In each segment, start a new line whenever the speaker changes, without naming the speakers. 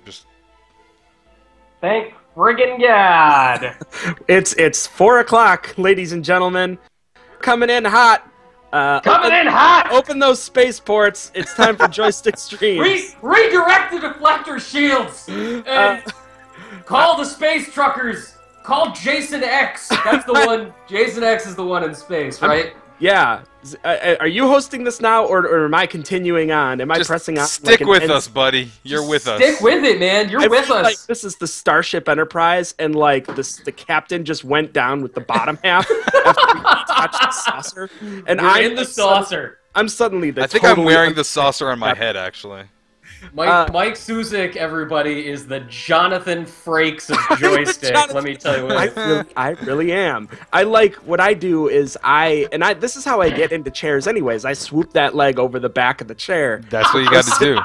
Just
Thank friggin' God.
It's 4 o'clock, ladies and gentlemen. Coming in hot.
In hot.
Open those spaceports. It's time for Joystiq Streams.
Redirect the deflector shields and call the space truckers. Call Jason X. That's the one. Jason X is the one in space, right?
Yeah. Are you hosting this now, or am I continuing on? Am I pressing on?
Stick with us, buddy. You're with us.
Stick with it, man. You're with us.
Like this is the Starship Enterprise, and like the captain just went down with the bottom half after he touched the saucer. And
I'm in the saucer.
I'm suddenly the.
I think I'm wearing the saucer on my head, actually.
Mike Suzik, everybody, is the Jonathan Frakes of Joystiq. Let me tell you what.
I really am. I like what I do is this is how I get into chairs anyways. I swoop that leg over the back of the chair.
That's what you got to do.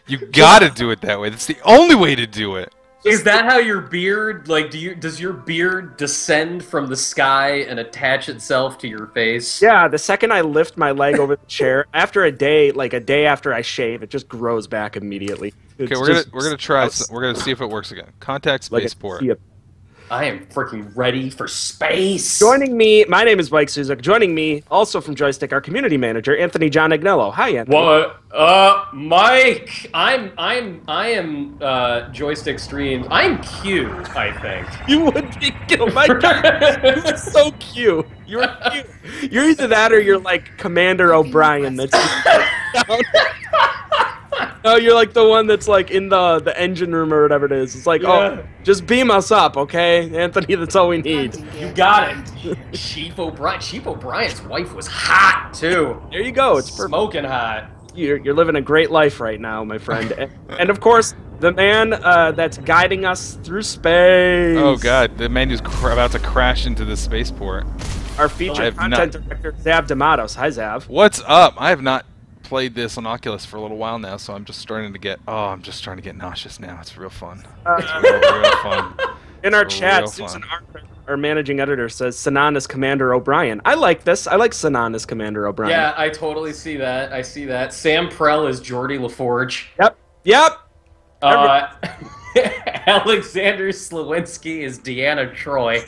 You got to do it that way. That's the only way to do it.
Is that how your beard, like, does your beard descend from the sky and attach itself to your face?
Yeah, the second I lift my leg over the chair, after a day after I shave, it just grows back immediately.
Okay, we're gonna try. We're gonna see if it works again. Contact spaceport.
I am freaking ready for space.
Joining me, my name is Mike Suzik. Joining me, also from Joystiq, our community manager, Anthony John Agnello. Hi, Anthony.
What? Mike. I am Joystiq Streams. I'm cute, I think.
You would be cute. Oh my God, you are so cute. You're cute. You're either that or you're like Commander O'Brien. That's down. No, you're like the one that's like in the engine room or whatever it is. It's like, oh, just beam us up, okay, Anthony? That's all we need.
You got it. Chief O'Brien's wife was hot too.
There you go. It's
smoking hot.
You're living a great life right now, my friend. And of course, the man that's guiding us through space.
Oh God, the man who's about to crash into the spaceport.
Our featured content director, Zav D'Amatos. Hi, Zav.
What's up? I have not played this on Oculus for a little while now, so I'm just starting to get nauseous now. It's real fun. It's real fun.
In our chat, Susan Arthur, our managing editor, says Sanan is Commander O'Brien. I like this. I like Sanan as Commander O'Brien.
Yeah, I totally see that. I see that. Sam Prell is Geordie LaForge.
Yep.
Alexander Slawinski is Deanna Troy.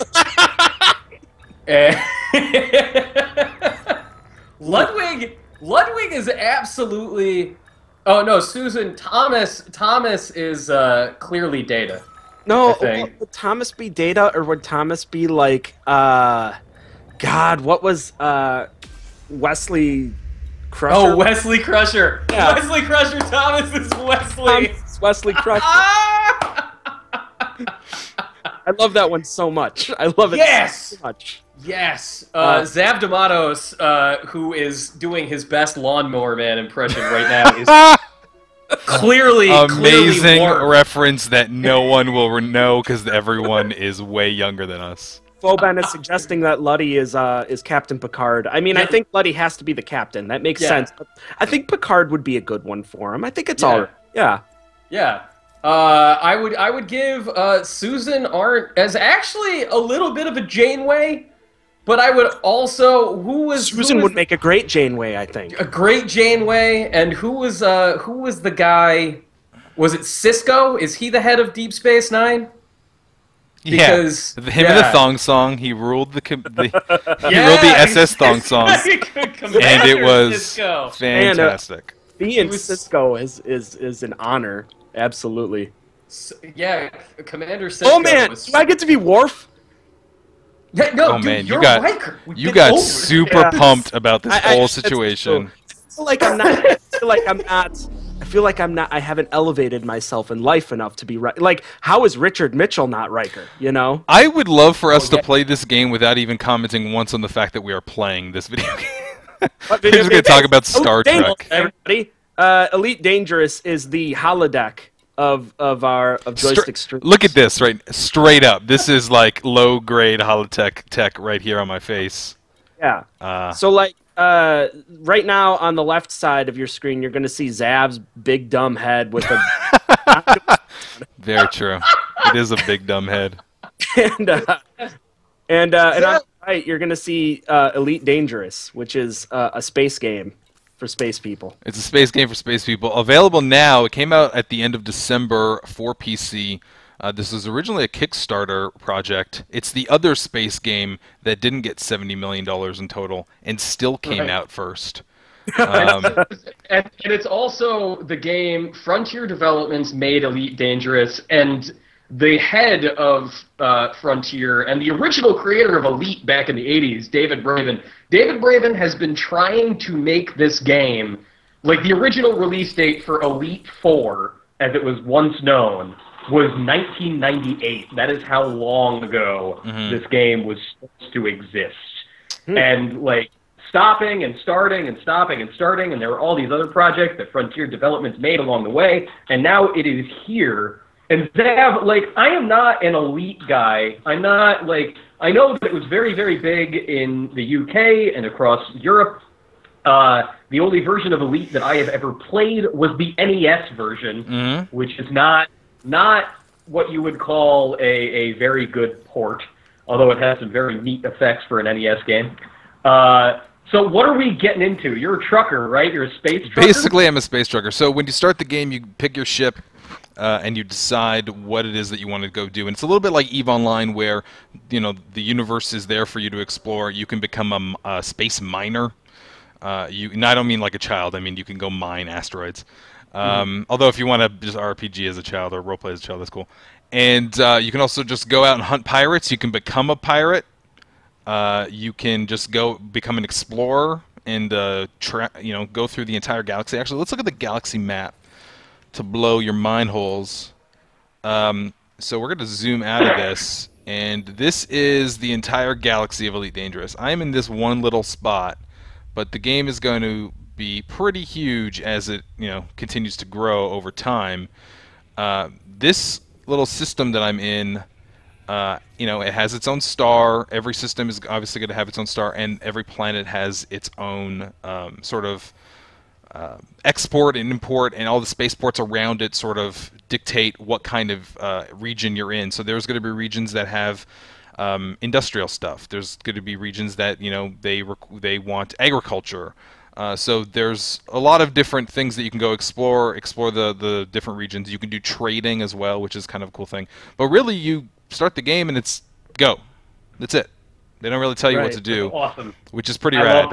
Ludwig is absolutely. Oh no, Susan Thomas is clearly Data.
No, would Thomas be Data, or would Thomas be like God? What was Wesley Crusher?
Oh, Wesley Crusher.
Yeah.
Wesley Crusher. Thomas is Wesley.
Thomas is Wesley Crusher. I love that one so much. I love it so much.
Yes. Zav D'Amatos, who is doing his best Lawnmower Man impression right now, is clearly
amazing reference that no one will know because everyone is way younger than us.
Foban is suggesting that Luddy is Captain Picard. I mean, I think Luddy has to be the captain. That makes sense. But I think Picard would be a good one for him. I think it's all right. Yeah.
Yeah. I would give Susan Arndt as actually a little bit of a Janeway, but I would also
Susan would make a great Janeway, I think.
A great Janeway, and who was the guy? Was it Cisco? Is he the head of Deep Space Nine? Because
him in the Thong Song, he ruled the SS Thong Song, and it was fantastic.
Being Cisco is an honor. Absolutely.
Yeah, Commander Cisco.
Oh man, do I get to be Worf?
Yeah, no,
oh
dude,
man,
you're
Riker. You got super pumped about this whole situation.
I feel like I'm not. I haven't elevated myself in life enough to be like. How is Richard Mitchell not Riker? You know.
I would love for us to play this game without even commenting once on the fact that we are playing this video game. We're just going to talk about Star Trek.
Everybody. Elite Dangerous is the holodeck of Joystiq Streams.
Look at this, right? Straight up. This is like low-grade holotech tech right here on my face.
Yeah. So like right now on the left side of your screen, you're going to see Zav's big dumb head with a.
Very true. It is a big dumb head.
And on the right, you're going to see Elite Dangerous, which is a space game for space people.
It's a space game for space people. Available now. It came out at the end of December for PC. This was originally a Kickstarter project. It's the other space game that didn't get $70 million in total and still came out first.
And it's also the game Frontier Developments made Elite Dangerous, and the head of Frontier and the original creator of Elite back in the 80s, David Braben. David Braben has been trying to make this game, like the original release date for Elite 4, as it was once known, was 1998. That is how long ago this game was supposed to exist. And, like, stopping and starting and stopping and starting, and there were all these other projects that Frontier Developments made along the way, and now it is here. And they have, like, I am not an Elite guy. I'm not, like, I know that it was very, very big in the UK and across Europe. The only version of Elite that I have ever played was the NES version, which is not what you would call a very good port, although it has some very neat effects for an NES game. So what are we getting into? You're a trucker, right? You're a space trucker?
Basically, I'm a space trucker. So when you start the game, you pick your ship, and you decide what it is that you want to go do. And it's a little bit like EVE Online, where the universe is there for you to explore. You can become a space miner. And I don't mean like a child. I mean you can go mine asteroids. Although if you want to just RPG as a child or roleplay as a child, that's cool. And you can also just go out and hunt pirates. You can become a pirate. You can just go become an explorer and go through the entire galaxy. Actually, let's look at the galaxy map to blow your mind holes. So we're going to zoom out of this, and this is the entire galaxy of Elite Dangerous. I am in this one little spot, but the game is going to be pretty huge as it continues to grow over time. This little system that I'm in, it has its own star. Every system is obviously going to have its own star, and every planet has its own sort of export and import, and all the spaceports around it sort of dictate what kind of region you're in. So there's going to be regions that have industrial stuff. There's going to be regions that they want agriculture. So there's a lot of different things that you can go explore the different regions. You can do trading as well, which is kind of a cool thing. But really, you start the game and it's go. That's it. They don't really tell you what to do.
Awesome.
Which is pretty
rad.
I
love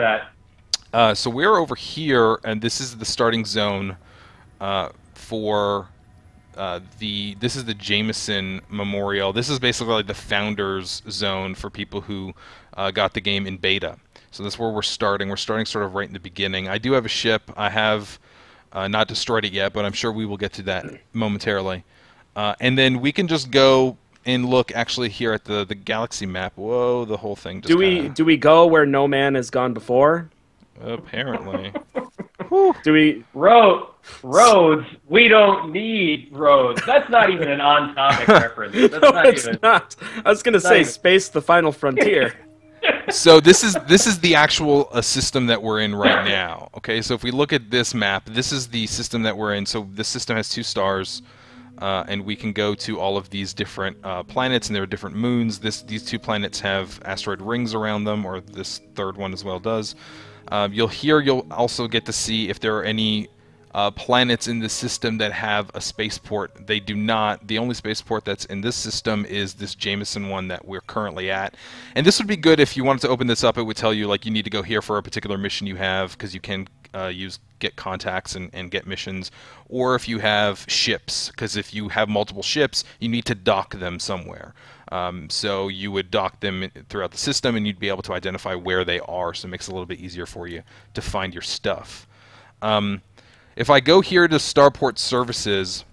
that.
So we're over here, and this is the starting zone for this is the Jameson Memorial. This is basically like the founders zone for people who got the game in beta. So that's where we're starting. We're starting sort of right in the beginning. I do have a ship. I have not destroyed it yet, but I'm sure we will get to that momentarily. And then we can just go and look actually here at the galaxy map. Whoa, the whole thing just
do we go where no man has gone before?
Apparently.
Do we
roads? We don't need roads. That's not even an on-topic reference. That's
no,
not
it's
even.
not. I was gonna say space, the final frontier.
So this is the actual system that we're in right now. Okay, so if we look at this map, this is the system that we're in. So this system has 2 stars, and we can go to all of these different planets, and there are different moons. These 2 planets have asteroid rings around them, or this third one as well does. You'll also get to see if there are any planets in the system that have a spaceport. They do not. The only spaceport that's in this system is this Jameson one that we're currently at. And this would be good if you wanted to open this up. It would tell you like you need to go here for a particular mission you have, because you can get contacts and get missions. Or if you have ships, because if you have multiple ships, you need to dock them somewhere. So you would dock them throughout the system, and you'd be able to identify where they are, so it makes it a little bit easier for you to find your stuff. If I go here to Starport Services,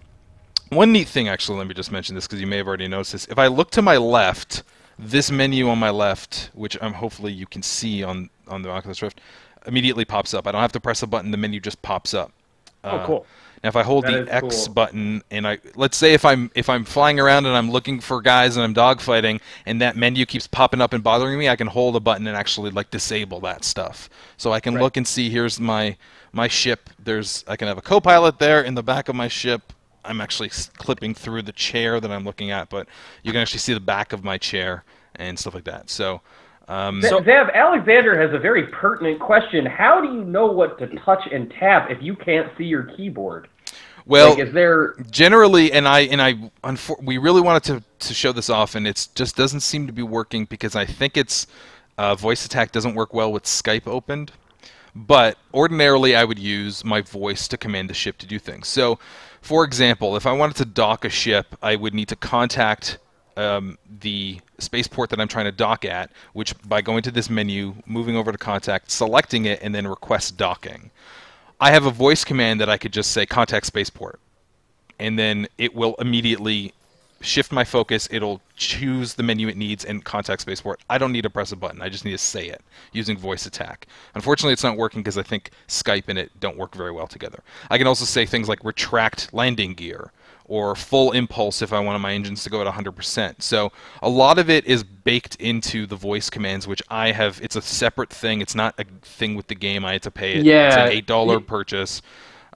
one neat thing, actually, let me just mention this because you may have already noticed this. If I look to my left, this menu on my left, which hopefully you can see on the Oculus Rift, immediately pops up. I don't have to press a button, the menu just pops up.
Oh, cool.
Now, if I hold the X button, and let's say if I'm flying around and I'm looking for guys and I'm dogfighting, and that menu keeps popping up and bothering me, I can hold a button and actually like disable that stuff. So I can look and see, here's my ship. I can have a co-pilot there in the back of my ship. I'm actually clipping through the chair that I'm looking at, but you can actually see the back of my chair and stuff like that. So
Zav, Alexander has a very pertinent question. How do you know what to touch and tap if you can't see your keyboard?
Well,
like, is there
generally, we really wanted to show this off, and it just doesn't seem to be working because I think it's voice attack doesn't work well with Skype opened. But ordinarily, I would use my voice to command the ship to do things. So, for example, if I wanted to dock a ship, I would need to contact the spaceport that I'm trying to dock at, which by going to this menu, moving over to contact, selecting it, and then request docking. I have a voice command that I could just say contact spaceport, and then it will immediately shift my focus. It'll choose the menu it needs and contact spaceport. I don't need to press a button. I just need to say it using voice attack. Unfortunately, it's not working because I think Skype and it don't work very well together. I can also say things like retract landing gear or full impulse if I wanted my engines to go at 100%. So a lot of it is baked into the voice commands, which I have. It's a separate thing. It's not a thing with the game. I had to pay it.
Yeah.
It's an $8 purchase.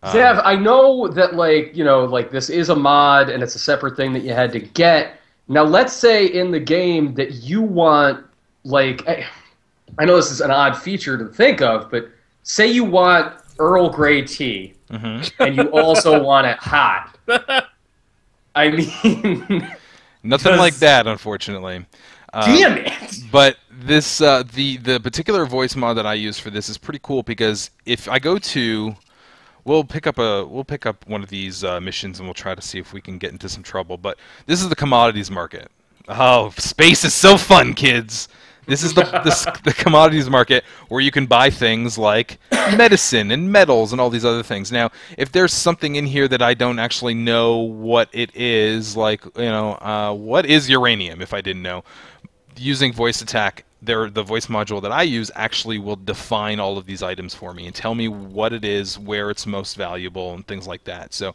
Zev, I know that, like, you know, like, this is a mod and it's a separate thing that you had to get. Now, let's say in the game that you want, like, I know this is an odd feature to think of, but say you want Earl Grey tea, and you also want it hot. I mean...
Nothing like that, unfortunately.
Damn it!
But this, the particular voice mod that I use for this is pretty cool because if I go to... We'll pick up one of these missions and we'll try to see if we can get into some trouble. But this is the commodities market. Oh, space is so fun, kids! This is the commodities market where you can buy things like medicine and metals and all these other things. Now, if there's something in here that I don't actually know what it is, like, you know, what is uranium? If I didn't know, using voice attack, the voice module that I use actually will define all of these items for me and tell me what it is, where it's most valuable, and things like that. So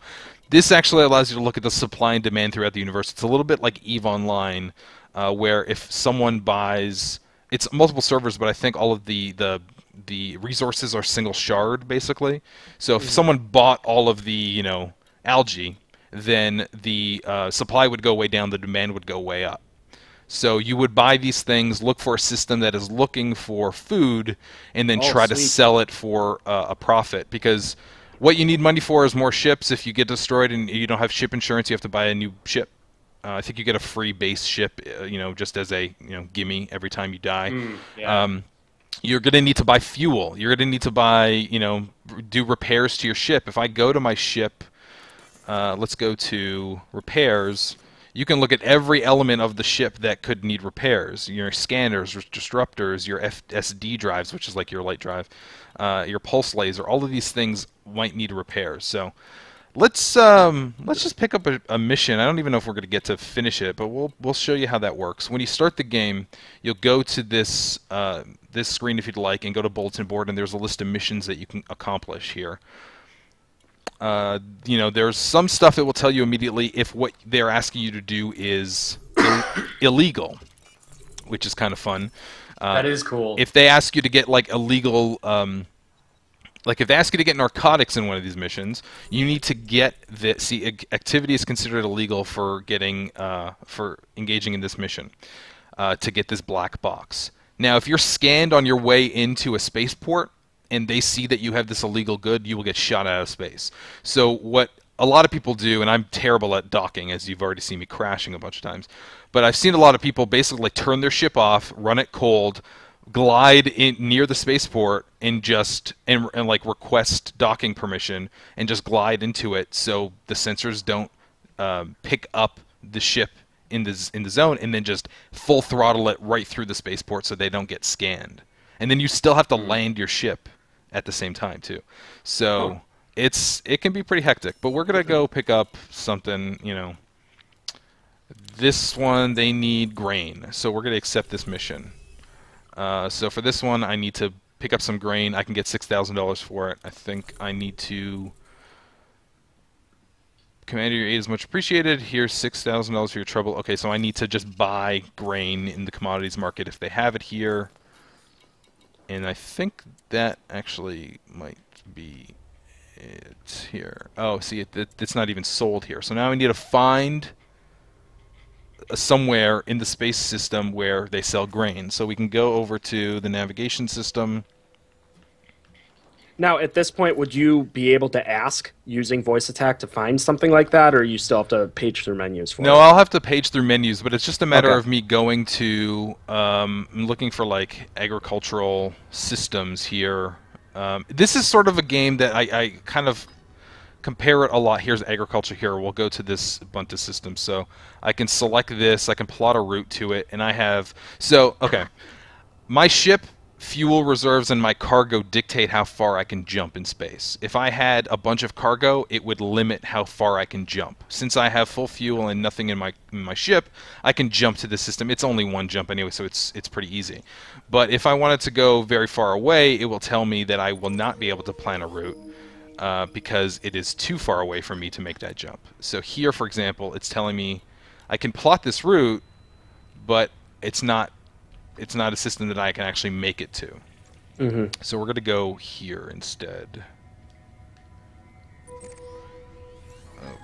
this actually allows you to look at the supply and demand throughout the universe. It's a little bit like EVE Online, where if someone buys, it's multiple servers, but I think all of the resources are single shard, basically. So if someone bought all of the, you know, algae, then the supply would go way down, the demand would go way up. So you would buy these things, look for a system that is looking for food, and then try to sell it for a profit. Because what you need money for is more ships. If you get destroyed and you don't have ship insurance, you have to buy a new ship. I think you get a free base ship, you know, just as a, you know, gimme every time you die. You're going to need to buy fuel. You're going to need to buy, you know, do repairs to your ship. If I go to my ship, let's go to repairs. You can look at every element of the ship that could need repairs. Your scanners, disruptors, your FSD drives, which is like your light drive, your pulse laser. All of these things might need repairs. So let's just pick up a mission. I don't even know if we're going to get to finish it, but we'll show you how that works. When you start the game, you'll go to this this screen if you'd like, and go to bulletin board, and there's a list of missions that you can accomplish here. You know, there's some stuff that will tell you immediately if what they're asking you to do is illegal, which is kind of fun.
That is cool.
If they ask you to get like illegal, like if they ask you to get narcotics in one of these missions, you need to get the activity is considered illegal for getting for engaging in this mission to get this black box. Now, if you're scanned on your way into a spaceport, and they see that you have this illegal good, you will get shot out of space. So what a lot of people do, and I'm terrible at docking, as you've already seen me crashing a bunch of times, but I've seen a lot of people basically turn their ship off, run it cold, glide in near the spaceport, and just and like request docking permission, and just glide into it so the sensors don't pick up the ship in the zone, and then just full throttle it right through the spaceport so they don't get scanned. And then you still have to land your ship at the same time too. So it can be pretty hectic. But we're gonna go pick up something, you know. This one, they need grain, so we're gonna accept this mission. So for this one, I need to pick up some grain. I can get $6,000 for it. I think I need to. Commander, your aid is much appreciated. Here's $6,000 for your trouble. Okay, so I need to just buy grain in the commodities market if they have it here. And I think that actually might be it here. Oh, see, it's not even sold here. So now I need to find somewhere in the space system where they sell grain. So we can go over to the navigation system.
Now, at this point, would you be able to ask using voice attack to find something like that, or you still have to page through menus for it?
No, I'll have to page through menus, but it's just a matter
Okay.
of me going to looking for like agricultural systems here. This is sort of a game that I kind of compare it a lot. Here's agriculture here. We'll go to this Ubuntu system. So I can select this, I can plot a route to it, and I have... So, okay. My ship, fuel reserves, and my cargo dictate how far I can jump in space. If I had a bunch of cargo, it would limit how far I can jump. Since I have full fuel and nothing in my ship, I can jump to the system. It's only one jump anyway, so it's pretty easy. But if I wanted to go very far away, it will tell me that I will not be able to plan a route. Because it is too far away from me to make that jump. So here, for example, it's telling me I can plot this route, but it's not a system that I can actually make it to.
Mm-hmm.
So we're going to go here instead.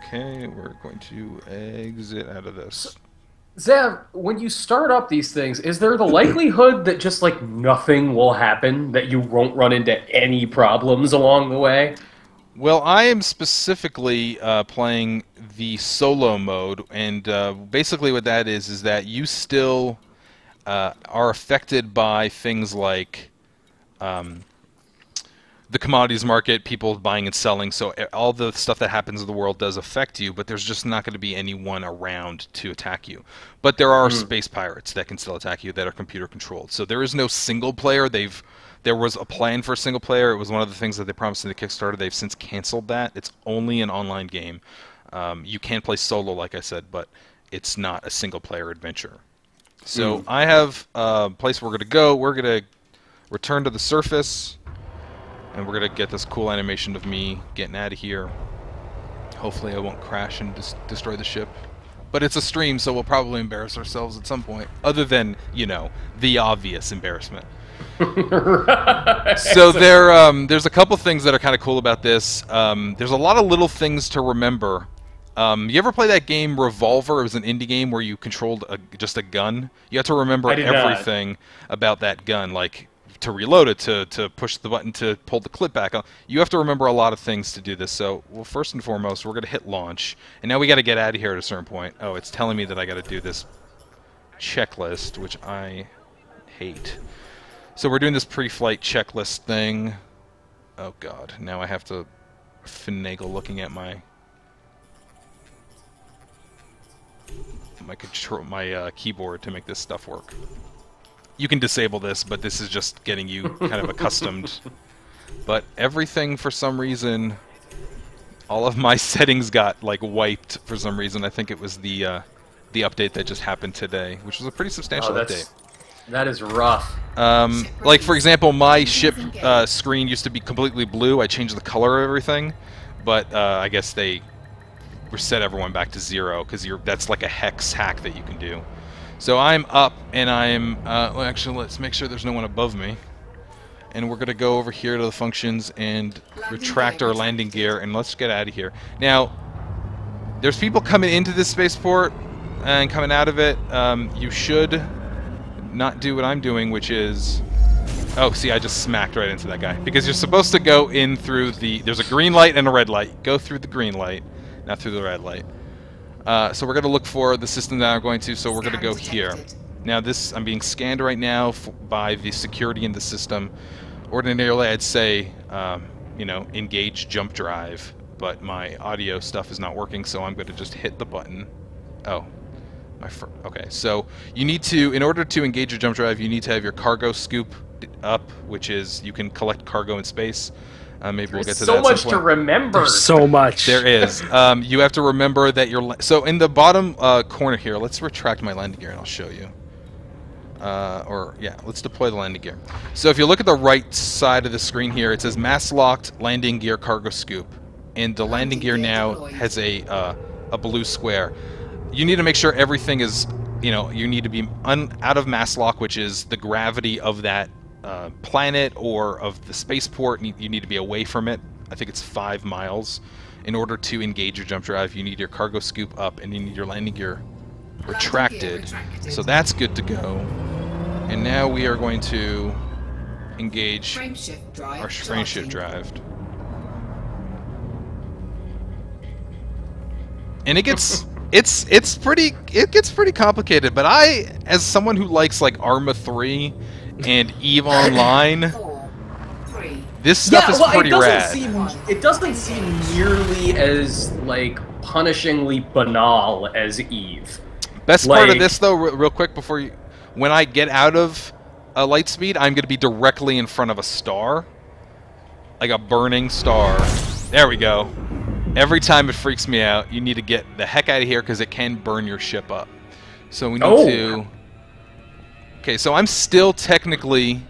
Okay, we're going to exit out of this.
Zav, when you start up these things, is there the likelihood that just like nothing will happen, that you won't run into any problems along the way?
Well, I am specifically playing the solo mode, and basically what that is that you still are affected by things like the commodities market, people buying and selling, so all the stuff that happens in the world does affect you, but there's just not going to be anyone around to attack you. But there are space pirates that can still attack you that are computer controlled. So there is no single player. There was a plan for a single player. It was one of the things that they promised in the Kickstarter. They've since canceled that. It's only an online game. You can play solo, like I said, but it's not a single player adventure. So I have a place where we're going to go. We're going to return to the surface, and we're going to get this cool animation of me getting out of here. Hopefully I won't crash and destroy the ship. But it's a stream, so we'll probably embarrass ourselves at some point. Other than, you know, the obvious embarrassment.
Right.
So there's a couple things that are kind of cool about this. There's a lot of little things to remember. You ever play that game Revolver? It was an indie game where you controlled just a gun. You have to remember everything about that gun, like to reload it, to push the button to pull the clip back. You have to remember a lot of things to do this. So, well, first and foremost, we're going to hit launch. And now we got to get out of here at a certain point. Oh, it's telling me that I got to do this checklist, which I hate. So we're doing this pre-flight checklist thing. Oh god, now I have to finagle looking at my keyboard to make this stuff work. You can disable this, but this is just getting you kind of accustomed. But everything, for some reason, all of my settings got like wiped for some reason. I think it was the update that just happened today, which was a pretty substantial update.
That is rough.
Like, for example, my ship screen used to be completely blue. I changed the color of everything, but I guess they reset everyone back to 0, because that's like a hex hack that you can do. So I'm up, and I'm... well, actually, let's make sure there's no one above me. And we're going to go over here to the functions and retract our landing gear, and let's get out of here. Now, there's people coming into this spaceport and coming out of it. You should not do what I'm doing, which is... Oh, see, I just smacked right into that guy. Because you're supposed to go in through the... There's a green light and a red light. Go through the green light, not through the red light. So we're going to look for the system that I'm going to, so we're going to go here. Now this, I'm being scanned right now by the security in the system. Ordinarily I'd say, you know, engage jump drive, but my audio stuff is not working, so I'm going to just hit the button. Oh. Okay, so you need to, in order to engage your jump drive, you need to have your cargo scoop up, which is, you can collect cargo in space. Maybe we'll get to that at some point.
So much to remember.
There's so much.
There is. You have to remember that so in the bottom corner here, let's retract my landing gear and I'll show you. Yeah, let's deploy the landing gear. So if you look at the right side of the screen here, it says mass locked landing gear cargo scoop, and the landing gear now has a blue square. You need to make sure everything is, you know, you need to be out of mass lock, which is the gravity of that planet or of the spaceport. You need to be away from it. I think it's 5 miles. In order to engage your jump drive, you need your cargo scoop up, and you need your landing gear retracted. So that's good to go. And now we are going to engage our frameshift drive. And it gets it gets pretty complicated, but I, as someone who likes like Arma 3 and EVE Online, this stuff is pretty rad.
It doesn't seem nearly as like punishingly banal as EVE.
Best part of this though, real quick before you, when I get out of light speed, I'm going to be directly in front of a star, like a burning star. There we go. Every time it freaks me out, you need to get the heck out of here because it can burn your ship up. So we need to... Okay, so I'm still technically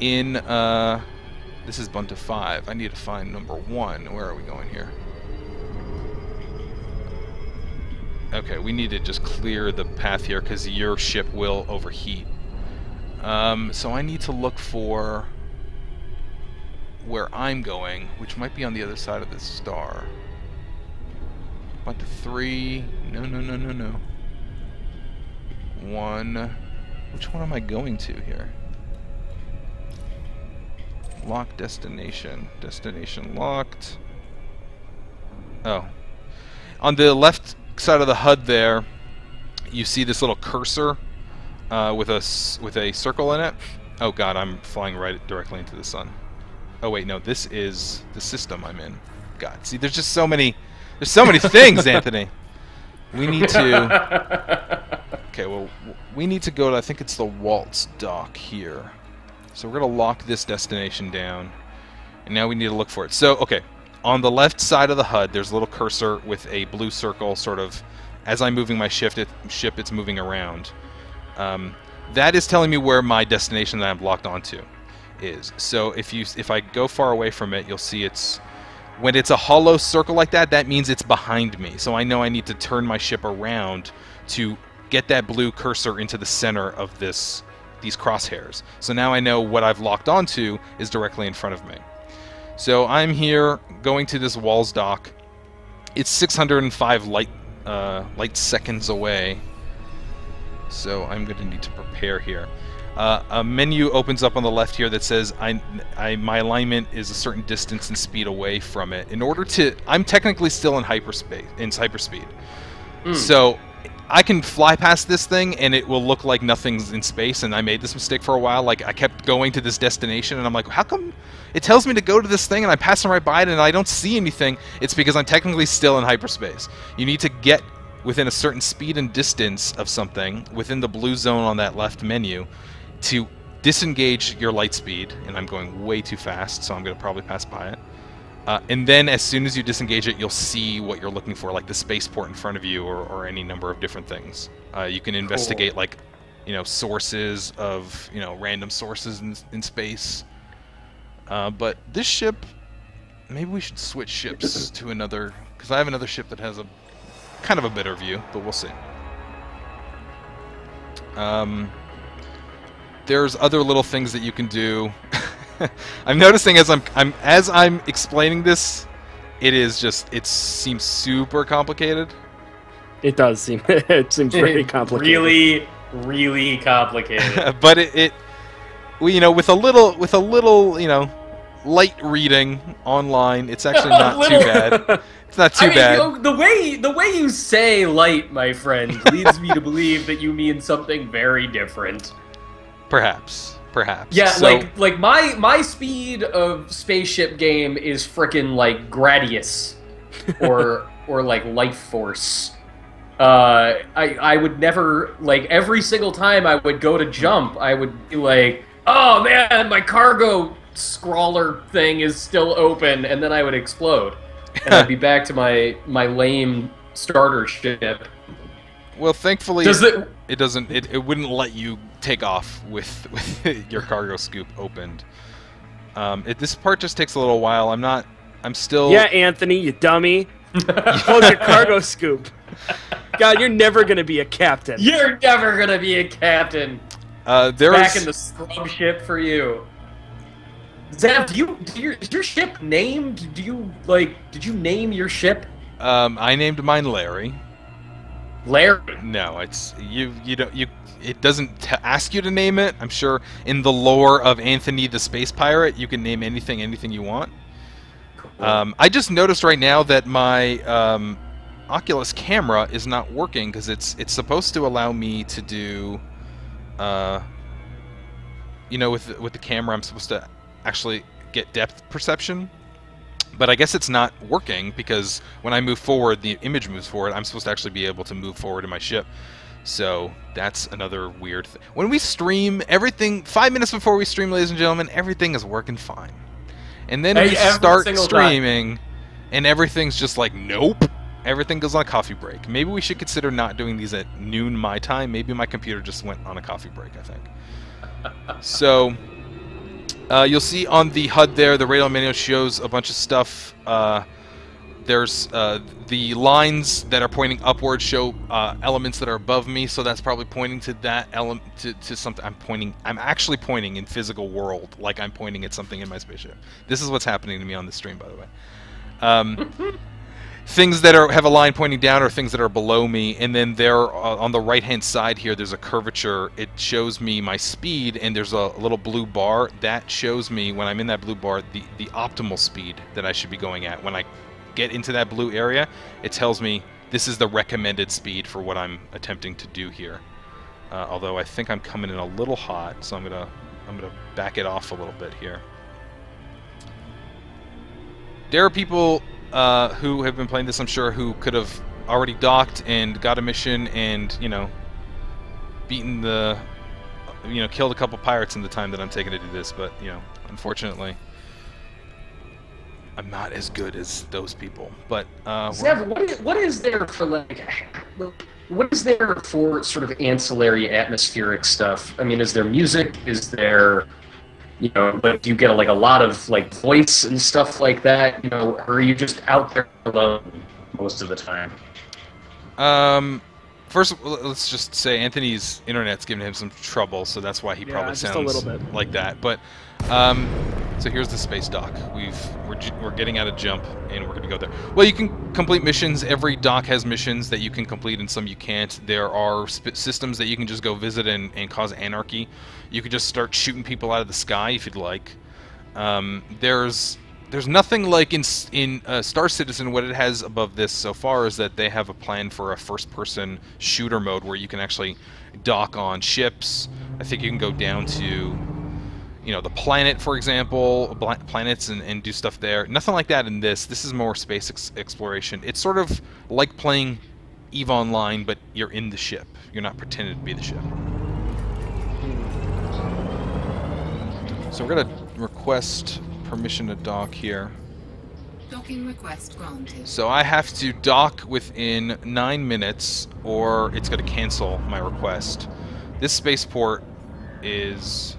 in... This is Bunta 5. I need to find number 1. Where are we going here? Okay, we need to just clear the path here because your ship will overheat. So I need to look for where I'm going, which might be on the other side of this star. Bunta 3. No. 1. Which one am I going to here? Lock destination. Destination locked. Oh. On the left side of the HUD there, you see this little cursor with a circle in it. Oh god, I'm flying right directly into the sun. Oh wait, no, this is the system I'm in. God, see, there's so many things, Anthony. We need to... Okay, well, we need to go to, I think it's the Waltz dock here. So we're going to lock this destination down. And now we need to look for it. So, okay, on the left side of the HUD, there's a little cursor with a blue circle, sort of, as I'm moving my ship, it's moving around. That is telling me where my destination that I'm locked onto is. So if I go far away from it, you'll see when it's a hollow circle like that, that means it's behind me. So I know I need to turn my ship around to get that blue cursor into the center of these crosshairs. So now I know what I've locked onto is directly in front of me. So I'm here going to this Walls dock. It's 605 light seconds away. So I'm going to need to prepare here. A menu opens up on the left here that says my alignment is a certain distance and speed away from it. In order to, I'm technically still in hyperspeed. So I can fly past this thing and it will look like nothing's in space. And I made this mistake for a while. Like I kept going to this destination and I'm like, how come it tells me to go to this thing and I'm passing right by it and I don't see anything? It's because I'm technically still in hyperspace. You need to get within a certain speed and distance of something within the blue zone on that left menu to disengage your light speed, and I'm going way too fast, so I'm going to probably pass by it. And then as soon as you disengage it, you'll see what you're looking for, like the spaceport in front of you or any number of different things. You can investigate, like, sources of, random sources in space. But this ship, maybe we should switch ships to another, because I have another ship that has a kind of a better view, but we'll see. There's other little things that you can do. I'm noticing as I'm explaining this, it seems super complicated.
It does seem very complicated.
Really complicated.
But with a little light reading online, it's actually not too bad. It's not too bad.
The way you say light, my friend, leads me to believe that you mean something very different.
Perhaps.
Yeah,
so,
like my speed of spaceship game is frickin' like Gradius, or like Life Force. I would never, like, every single time I would go to jump, I would be like, oh man, my cargo scrawler thing is still open, and then I would explode, and I'd be back to my lame starter ship.
Well, thankfully, it doesn't. It wouldn't let you take off with your cargo scoop opened. This part just takes a little while. I'm still.
Yeah, Anthony, you dummy. Hold your cargo scoop. God, you're never gonna be a captain.
You're never gonna be a captain. Back in the scrub ship for you. Zav, is your ship named? Did you name your ship?
I named mine Larry.
Larry.
No, it's you don't you. It doesn't ask you to name it. I'm sure in the lore of Anthony the Space Pirate, you can name anything you want. I just noticed right now that my Oculus camera is not working because it's supposed to allow me to do, you know, with the camera, I'm supposed to actually get depth perception. But I guess it's not working because when I move forward, the image moves forward. I'm supposed to actually be able to move forward in my ship. So that's another weird thing. When we stream, everything, 5 minutes before we stream, ladies and gentlemen, everything is working fine. And then we start streaming, and everything's just like, nope. Everything goes on a coffee break. Maybe we should consider not doing these at noon my time. Maybe my computer just went on a coffee break, I think. So... you'll see on the HUD there, the radar menu shows a bunch of stuff. There's the lines that are pointing upward show elements that are above me, so that's probably pointing to that element, to something. I'm actually pointing in physical world, like I'm pointing at something in my spaceship. This is what's happening to me on the stream, by the way. Things that have a line pointing down are things that are below me, and then there on the right-hand side here, there's a curvature. It shows me my speed, and there's a little blue bar that shows me when I'm in that blue bar the optimal speed that I should be going at. When I get into that blue area, it tells me this is the recommended speed for what I'm attempting to do here. Although I think I'm coming in a little hot, so I'm gonna back it off a little bit here. There are people who have been playing this, I'm sure, who could have already docked and got a mission and, you know, beaten the, you know, killed a couple pirates in the time that I'm taking to do this, but, you know, unfortunately, I'm not as good as those people. But,
Zev, what is there for, like, what is there for sort of ancillary atmospheric stuff? I mean, is there music? Is there... You know, but do you get like a lot of like voice and stuff like that? You know, or are you just out there alone most of the time?
First, let's just say Anthony's internet's giving him some trouble, so that's why he probably sounds a little bit like that. But so here's the space dock. We're getting out of jump, and we're gonna go there. Well, you can complete missions. Every dock has missions that you can complete, and some you can't. There are systems that you can just go visit and cause anarchy. You could just start shooting people out of the sky if you'd like. There's nothing like in Star Citizen. What it has above this so far is that they have a plan for a first-person shooter mode where you can actually dock on ships. I think you can go down to, you know, the planet, for example, planets, and do stuff there. Nothing like that in this. This is more space exploration. It's sort of like playing EVE Online, but you're in the ship. You're not pretending to be the ship. So we're going to request permission to dock here.
Docking request granted.
So I have to dock within 9 minutes, or it's going to cancel my request. This spaceport is...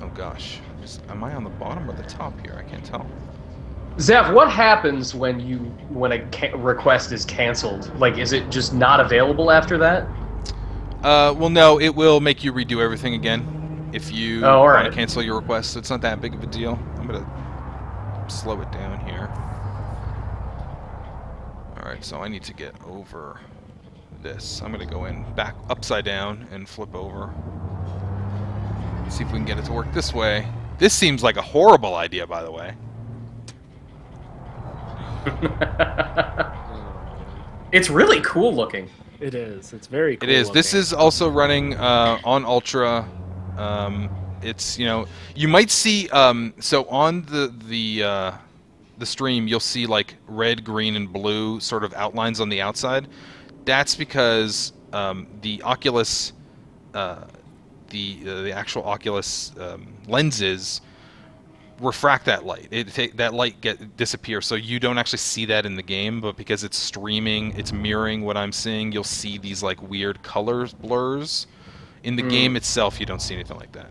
Oh gosh. Am I on the bottom or the top here? I can't tell.
Zev, what happens when a request is canceled? Like, is it just not available after that?
Well, no. It will make you redo everything again if you want to cancel your request. So it's not that big of a deal. I'm going to slow it down here. Alright, so I need to get over this. I'm going to go in back upside down and flip over. See if we can get it to work this way. This seems like a horrible idea, by the way.
It's really cool looking.
It is. It's very cool.
It is.
looking.
This is also running on Ultra. It's, you know, you might see so on the stream you'll see like red, green, and blue sort of outlines on the outside. That's because the Oculus, the actual Oculus lenses refract that light. That light disappears, so you don't actually see that in the game. But because it's streaming, it's mirroring what I'm seeing. You'll see these like weird colors blurs. In the game itself, you don't see anything like that.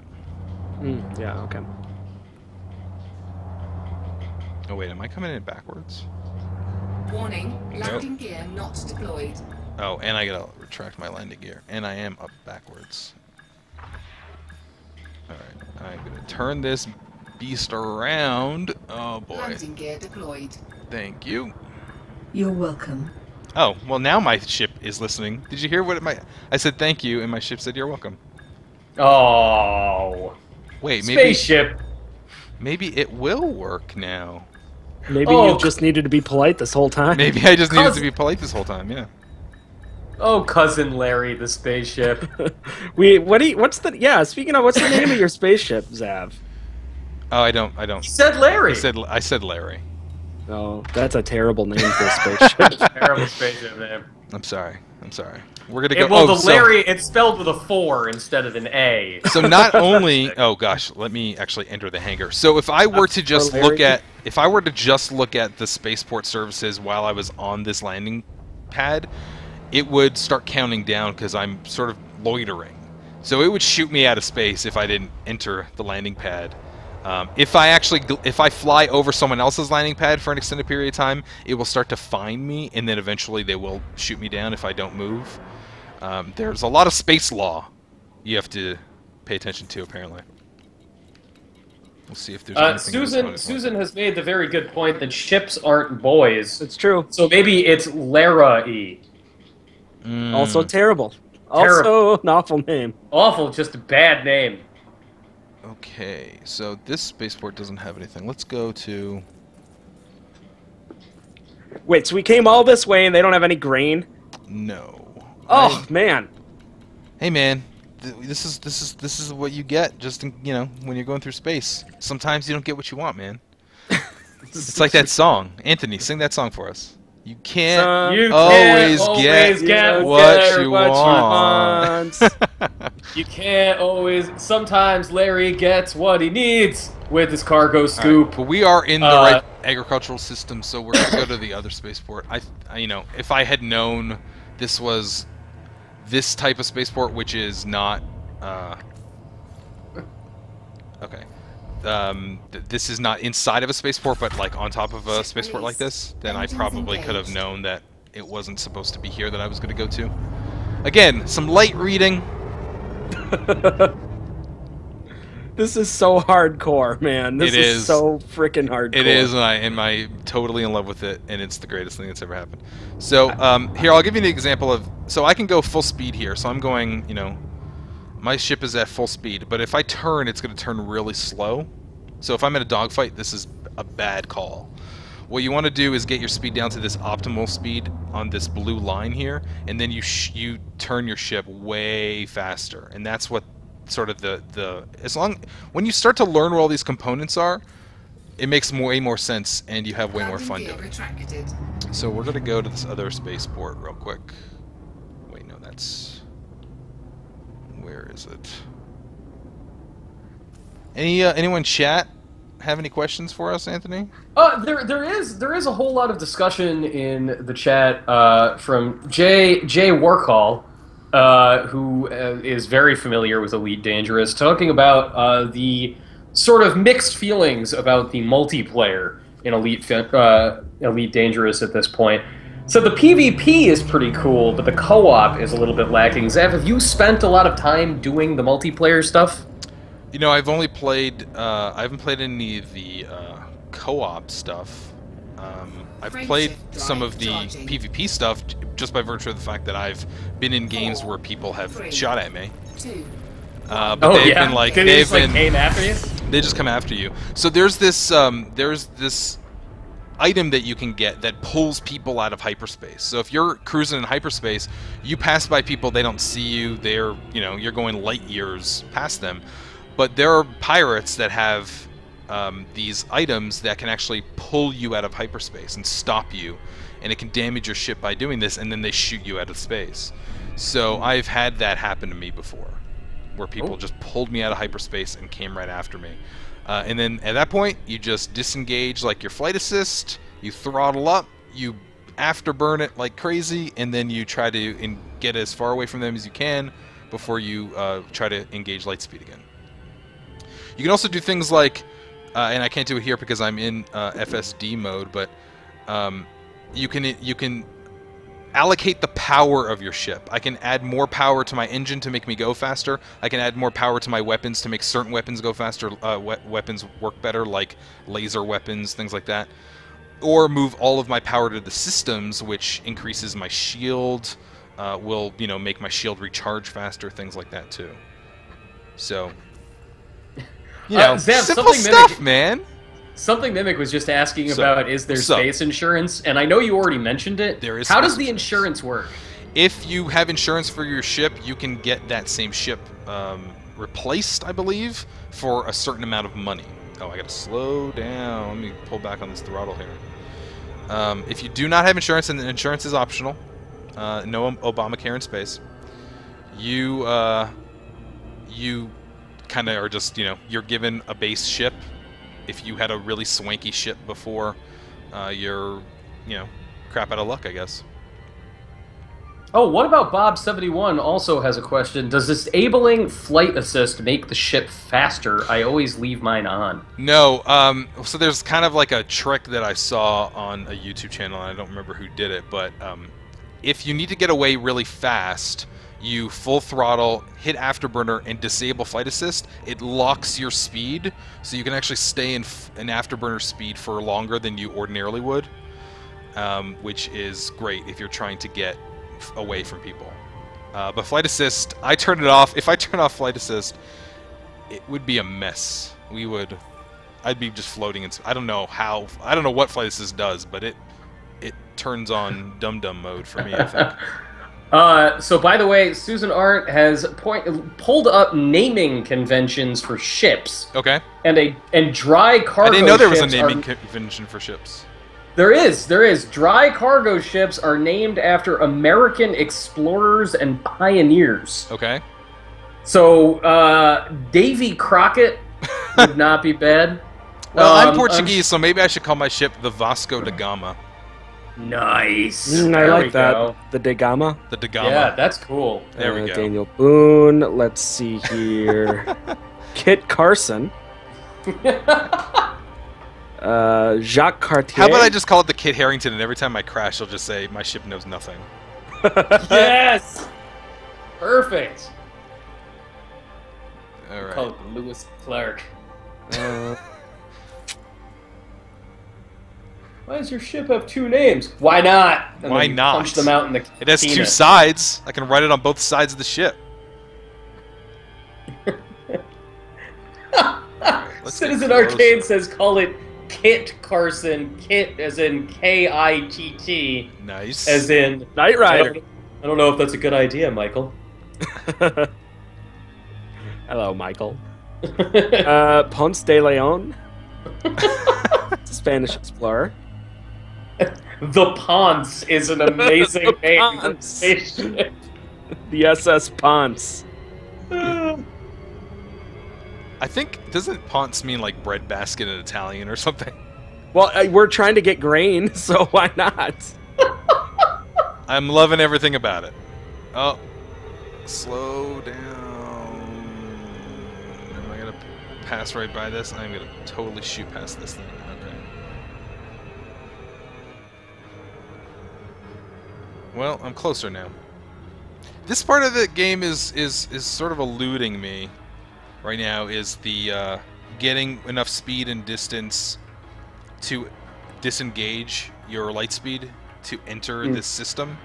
Yeah. Okay.
Oh wait, am I coming in backwards?
Warning, landing gear not deployed.
Oh, and I gotta retract my landing gear. And I am up backwards. Alright, I'm gonna turn this beast around. Oh boy.
Landing gear deployed.
Thank you.
You're welcome.
Oh, well now my ship is listening. Did you hear what I said thank you, and my ship said you're welcome.
Oh.
Wait,
Spaceship.
maybe it will work now.
Maybe you just needed to be polite this whole time.
Maybe I just needed to be polite this whole time, yeah.
Oh, cousin Larry, the spaceship.
Speaking of, what's the name of your spaceship, Zav?
Oh, I don't.
He said Larry.
I said Larry.
Oh, that's a terrible name for a spaceship.
Terrible spaceship name.
I'm sorry. We're gonna go.
Well, Larry, it's spelled with a 4 instead of an A.
So not only, oh gosh, let me actually enter the hangar. So if I were to just look at the spaceport services while I was on this landing pad, it would start counting down because I'm sort of loitering. So it would shoot me out of space if I didn't enter the landing pad. If I fly over someone else's landing pad for an extended period of time, it will start to find me, and then eventually they will shoot me down if I don't move. There's a lot of space law you have to pay attention to, apparently. We'll see if there's anything
Susan has made the very good point that ships aren't boys.
It's true.
So maybe it's Lara-y.
Also terrible. Also an awful name.
Awful, just a bad name.
Okay, so this spaceport doesn't have anything. Let's go to...
Wait, so we came all this way and they don't have any grain?
No.
Oh, man.
Hey, man. This is what you get just when you're going through space. Sometimes you don't get what you want, man. It's like that song. Anthony, sing that song for us. You can't always get what you want.
You can't always. Sometimes Larry gets what he needs with his cargo scoop.
Right, but we are in the right agricultural system, so we're gonna go to the other spaceport. If I had known this was this type of spaceport, which is not, okay. This is not inside of a spaceport, but like on top of a spaceport like this, then I probably could have known that it wasn't supposed to be here that I was going to go to. Again, some light reading.
This is so hardcore, man. This is so freaking hardcore.
It is, and I'm totally in love with it, and it's the greatest thing that's ever happened. So here, I'll give you an example of. So I can go full speed here. So I'm going, my ship is at full speed, but if I turn, it's going to turn really slow. So if I'm in a dogfight, this is a bad call. What you want to do is get your speed down to this optimal speed on this blue line here, and then you turn your ship way faster. And that's what sort of when you start to learn where all these components are, it makes way more sense, and you have way more fun doing it. So we're going to go to this other spaceport real quick. Wait, no, that's... Where is it? Anyone chat have any questions for us, Anthony?
There is a whole lot of discussion in the chat from Jay Warcall, who is very familiar with Elite Dangerous, talking about the sort of mixed feelings about the multiplayer in Elite Dangerous at this point. So the PvP is pretty cool, but the co-op is a little bit lacking. Zav, have you spent a lot of time doing the multiplayer stuff?
I've only played, I haven't played any of the co-op stuff. I've played some of the PvP stuff just by virtue of the fact that I've been in games where people have shot at me. But they've been like,
came after you?
They just come after you. So there's this item that you can get that pulls people out of hyperspace. So if you're cruising in hyperspace, you pass by people, they don't see you, they're, you're going light years past them. But there are pirates that have these items that can actually pull you out of hyperspace and stop you, and it can damage your ship by doing this, and then they shoot you out of space. So I've had that happen to me before, where people just pulled me out of hyperspace and came right after me. And then at that point, you just disengage like your flight assist, you throttle up, you afterburn it like crazy, and then you try to get as far away from them as you can before you try to engage light speed again. You can also do things like, and I can't do it here because I'm in FSD mode, but you can allocate the power of your ship. I can add more power to my engine to make me go faster. I can add more power to my weapons to make certain weapons go faster, weapons work better, like laser weapons, things like that. or move all of my power to the systems, which increases my shield, will, you know, make my shield recharge faster, things like that too. So, you know,
Zeb,
simple stuff, man.
Something Mimic was just asking
So,
about, is there
what's up?
space insurance? And I know you already mentioned it.
There is
How
space
does the insurance work?
If you have insurance for your ship, you can get that same ship replaced, I believe, for a certain amount of money. Oh, I gotta slow down. Let me pull back on this throttle here. If you do not have insurance, and insurance is optional, no Obamacare in space, you kind of are just, you know, you're given a base ship. If you had a really swanky ship before, you're, you know, crap out of luck, I guess.
Oh, what about Bob71 also has a question. Does disabling flight assist make the ship faster? I always leave mine on.
No, so there's kind of like a trick that I saw on a YouTube channel, and I don't remember who did it, but if you need to get away really fast, you full throttle, hit afterburner, and disable flight assist. It locks your speed, so you can actually stay in afterburner speed for longer than you ordinarily would, which is great if you're trying to get away from people. But flight assist, I turn it off. If I turn off flight assist, it would be a mess. I'd be just floating in. I don't know what flight assist does, but it turns on dum-dum mode for me, I think.
So by the way, Susan Arndt has pulled up naming conventions for ships.
Okay.
And dry cargo.
I didn't know there was a
ships
naming convention for ships.
There is. Dry cargo ships are named after American explorers and pioneers.
Okay.
So, Davy Crockett would not be bad.
Well, I'm Portuguese, so maybe I should call my ship the Vasco da Gama.
Nice.
I
There
like
we
that.
go.
The De Gama.
The da Gama.
Yeah, that's cool.
There we go.
Daniel Boone. Let's see here. Kit Carson. Jacques Cartier.
How about I just call it the Kit Harington, and every time I crash, I'll just say, my ship knows nothing.
Yes! Perfect.
All right.
Call it the Lewis Clark. Why does your ship have two names? Why not? And
Why
then
not?
Punch them out in the
It has two
penis.
sides. I can write it on both sides of the ship. Let's
Citizen
get closer.
Arcade says call it Kit Carson. Kit as in K-I-T-T.
Nice.
As in...
Knight Rider.
I don't know if that's a good idea, Michael.
Hello, Michael. Ponce de Leon. Spanish explorer.
The Ponce is an amazing
The
name.
Ponce.
Spaceship.
The SS Ponce.
I think, doesn't Ponce mean like breadbasket in Italian or something?
Well, we're trying to get grain, so why not?
I'm loving everything about it. Oh, slow down. Am I gonna pass right by this? I'm gonna totally shoot past this thing. Okay. Well, I'm closer now. This part of the game is sort of eluding me right now. Is the getting enough speed and distance to disengage your light speed to enter this system.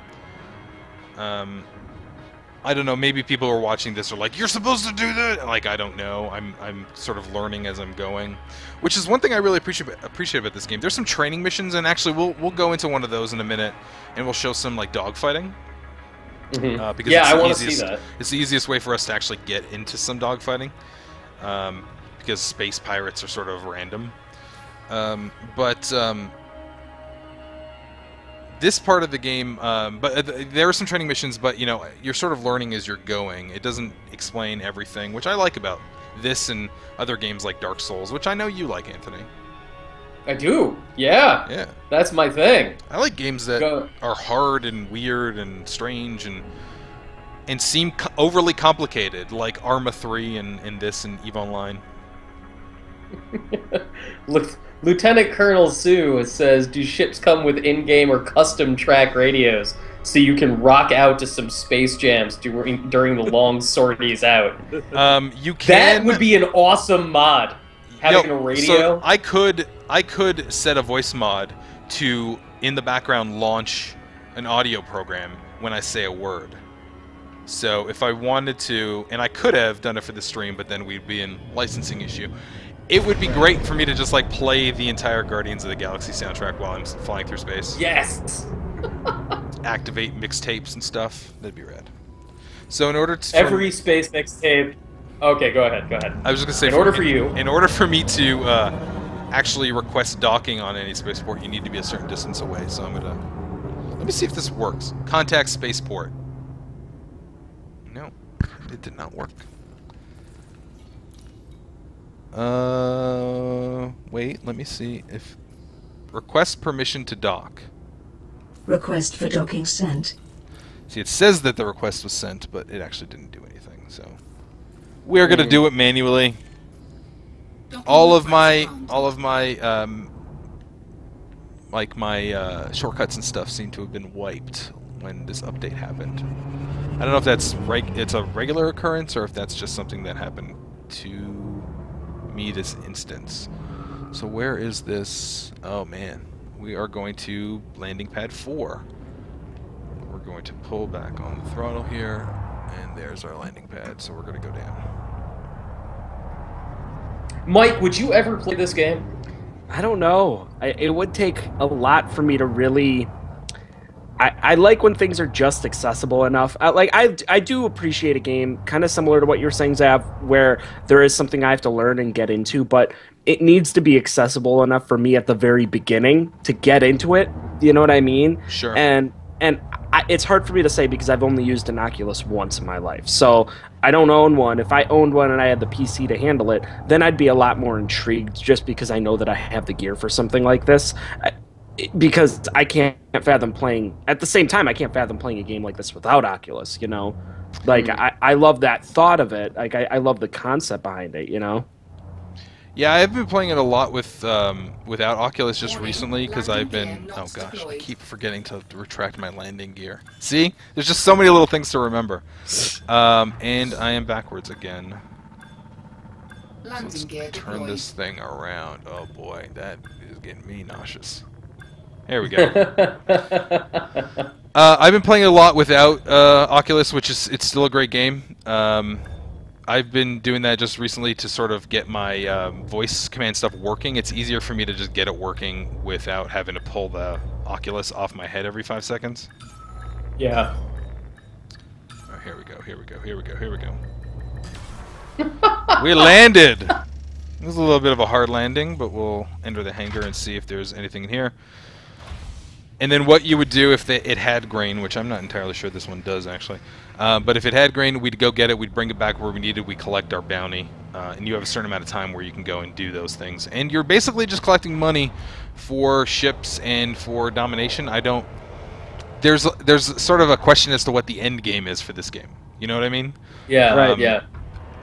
I don't know, maybe people who are watching this are like, you're supposed to do that! Like, I don't know. I'm sort of learning as I'm going. Which is one thing I really appreciate about this game. There's some training missions, and actually we'll go into one of those in a minute, and we'll show some like dogfighting. Because
Yeah,
it's
I
the
want to see
easiest-
that.
It's the easiest way for us to actually get into some dogfighting. Because space pirates are sort of random. This part of the game, there are some training missions, but you know, you're sort of learning as you're going. It doesn't explain everything, which I like about this and other games like Dark Souls, which I know you like, Anthony.
I do. Yeah.
Yeah.
That's my thing.
I like games that
Go.
are hard and weird and strange and seem overly complicated, like Arma 3 and this and EVE Online.
Lieutenant Colonel Sue says, do ships come with in-game or custom track radios so you can rock out to some space jams during the long sorties out?
You can.
That would be an awesome mod. Having a radio.
So I could set a voice mod to, in the background, launch an audio program when I say a word. So if I wanted to, and I could have done it for the stream, but then we'd be in licensing issue. It would be great for me to just like play the entire Guardians of the Galaxy soundtrack while I'm flying through space.
Yes.
Activate mixtapes and stuff. That'd be rad. So in order to
Every space mixtape. Okay, go ahead. Go ahead.
I was just gonna say, in order for me to actually request docking on any spaceport, you need to be a certain distance away. So I'm gonna let me see if this works. Contact spaceport. No, it did not work. Wait, let me see if request permission to dock.
Request for docking sent.
See, it says that the request was sent, but it actually didn't do anything. So we're gonna do it manually. All of my shortcuts and stuff seem to have been wiped when this update happened. I don't know if that's it's a regular occurrence or if that's just something that happened to me this instance. So where is this? Oh man, we are going to landing pad 4. We're going to pull back on the throttle here, and there's our landing pad. So we're going to go down.
Mike, would you ever play this game?
I don't know. It would take a lot for me to really... I like when things are just accessible enough. I do appreciate a game, kind of similar to what you were saying, Zav, where there is something I have to learn and get into, but it needs to be accessible enough for me at the very beginning to get into it. You know what I mean?
Sure.
And it's hard for me to say because I've only used an Oculus once in my life. So I don't own one. If I owned one and I had the PC to handle it, then I'd be a lot more intrigued just because I know that I have the gear for something like this. Because I can't fathom playing... At the same time, I can't fathom playing a game like this without Oculus, you know? Like, I love that thought of it. Like, I love the concept behind it, you know?
Yeah, I've been playing it a lot with without Oculus just recently because I've been... Oh gosh, I keep forgetting to retract my landing gear. See? There's just so many little things to remember. And I am backwards again. So let's turn this thing around. Oh boy, that is getting me nauseous. There we go. I've been playing a lot without Oculus, which is still a great game. I've been doing that just recently to sort of get my voice command stuff working. It's easier for me to just get it working without having to pull the Oculus off my head every 5 seconds.
Yeah.
Oh, here we go. Here we go. Here we go. Here we go. We landed. It was a little bit of a hard landing, but we'll enter the hangar and see if there's anything in here. And then what you would do if it had grain, which I'm not entirely sure this one does actually, but if it had grain, we'd go get it, we'd bring it back where we needed, we collect our bounty, and you have a certain amount of time where you can go and do those things. And you're basically just collecting money for ships and for domination. There's sort of a question as to what the end game is for this game. You know what I mean?
Yeah, right, yeah.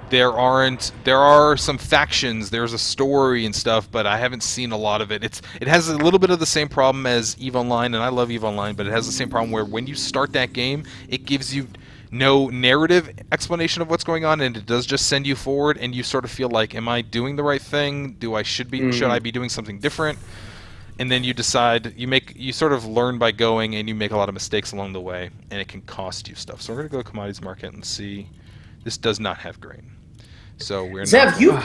There are some factions, there's a story and stuff, but I haven't seen a lot of it. It has a little bit of the same problem as EVE Online, and I love EVE Online, but it has the same problem where when you start that game, it gives you no narrative explanation of what's going on, and it does just send you forward, and you sort of feel like, am I doing the right thing? Should I be doing something different? And then you decide, you sort of learn by going, and you make a lot of mistakes along the way, and it can cost you stuff. So we're going to go to Commodities Market and see. This does not have grain. So we're
Zav, you've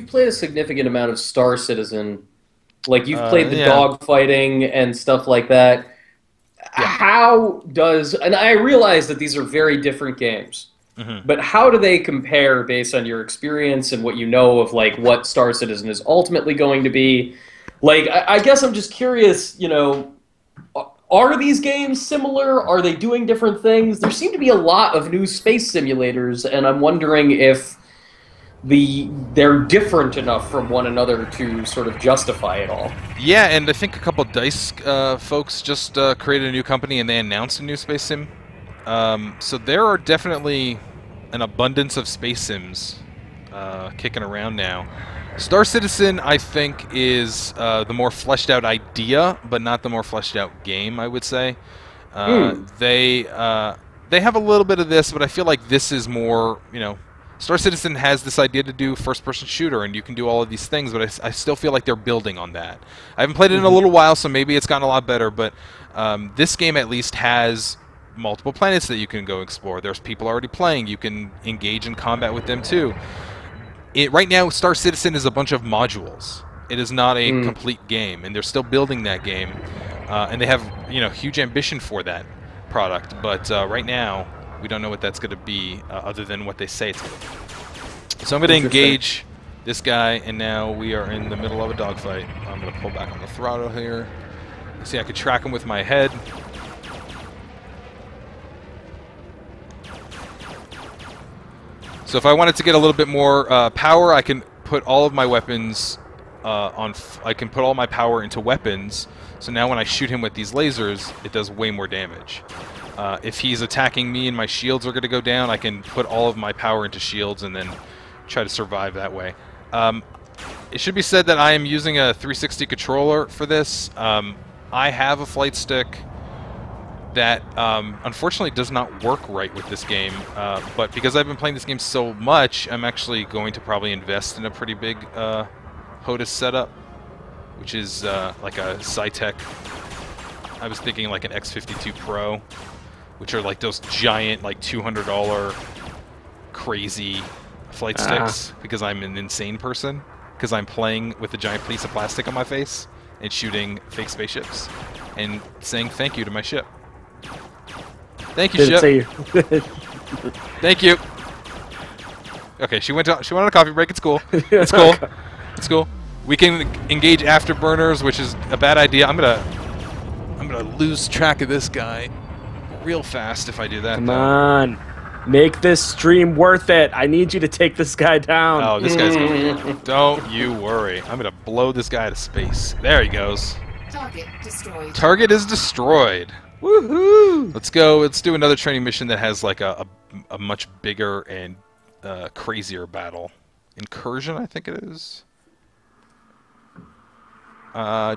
played a significant amount of Star Citizen. Like, you've played the dogfighting and stuff like that. Yeah. How does... And I realize that these are very different games. But how do they compare based on your experience and what you know of, like, what Star Citizen is ultimately going to be? Like, I guess I'm just curious, you know... Are these games similar? Are they doing different things? There seem to be a lot of new space simulators, and I'm wondering if they're different enough from one another to sort of justify it all.
Yeah, and I think a couple of DICE folks just created a new company, and they announced a new space sim. So there are definitely an abundance of space sims kicking around now. Star Citizen, I think, is the more fleshed out idea, but not the more fleshed out game, I would say. They have a little bit of this, but I feel like this is more, you know, Star Citizen has this idea to do first-person shooter, and you can do all of these things, but I still feel like they're building on that. I haven't played it in a little while, so maybe it's gotten a lot better, but this game at least has multiple planets that you can go explore. There's people already playing. You can engage in combat with them, too. Right now, Star Citizen is a bunch of modules. It is not a complete game, and they're still building that game, and they have huge ambition for that product, but right now, we don't know what that's going to be, other than what they say it's going to be. So I'm going to engage this guy, and now we are in the middle of a dogfight. I'm going to pull back on the throttle here. See, I could track him with my head. So if I wanted to get a little bit more power, I can put all of my weapons I can put all my power into weapons. So now when I shoot him with these lasers, it does way more damage. If he's attacking me and my shields are going to go down, I can put all of my power into shields and then try to survive that way. It should be said that I am using a 360 controller for this. I have a flight stick that unfortunately does not work right with this game, but because I've been playing this game so much, I'm actually going to probably invest in a pretty big HOTAS setup, which is like a Cytec. I was thinking like an X52 Pro, which are like those giant, like $200 crazy flight sticks, because I'm an insane person, because I'm playing with a giant piece of plastic on my face and shooting fake spaceships and saying thank you to my ship. Thank you, ship. Thank you. Okay, she went on a coffee break. It's cool. It's cool. It's cool. We can engage afterburners, which is a bad idea. I'm gonna lose track of this guy real fast if I do that.
Come on. Make this stream worth it. I need you to take this guy down.
Oh, this guy's going. Don't you worry. I'm gonna blow this guy to space. There he goes.
Target destroyed.
Target is destroyed.
Woohoo!
Let's go. Let's do another training mission that has like a much bigger and crazier battle. Incursion, I think it is.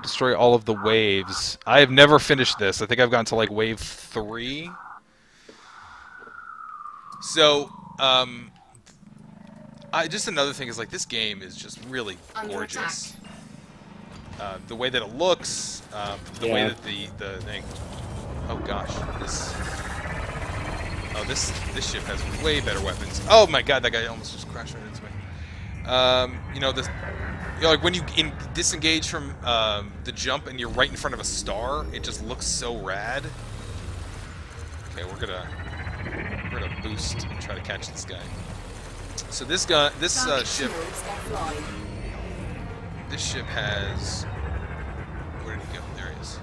Destroy all of the waves. I have never finished this. I think I've gotten to like wave 3. So, just another thing is like this game is just really gorgeous. The way that it looks, the way that the thing. Oh gosh, this ship has way better weapons. Oh my god, that guy almost just crashed right into me. Like when you disengage from the jump and you're right in front of a star, it just looks so rad. Okay, we're gonna boost and try to catch this guy. So this ship has, where did he go? There he is.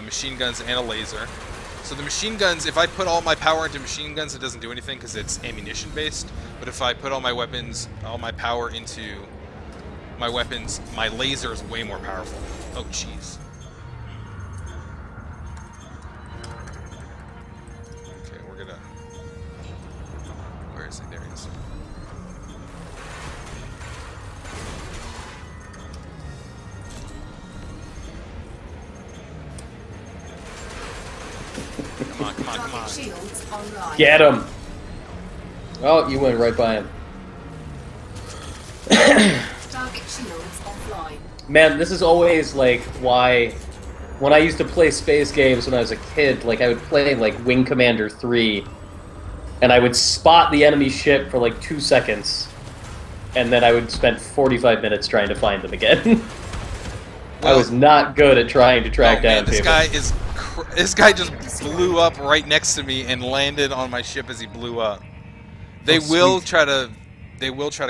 Machine guns and a laser. So the machine guns, if I put all my power into machine guns, it doesn't do anything because it's ammunition based. But if I put all my weapons, all my power into my weapons, my laser is way more powerful. Oh, jeez. Okay, we're gonna... Where is he? There he is. Come on, come on, come on.
Shields online.
Get him! Oh, you went right by him.
Target shields offline.
Man, this is always like why when I used to play space games when I was a kid, like I would play like Wing Commander 3 and I would spot the enemy ship for like 2 seconds and then I would spend 45 minutes trying to find them again.
Well,
I was not good at trying to track down
this
people.
This guy just blew up right next to me and landed on my ship as he blew up. They will try to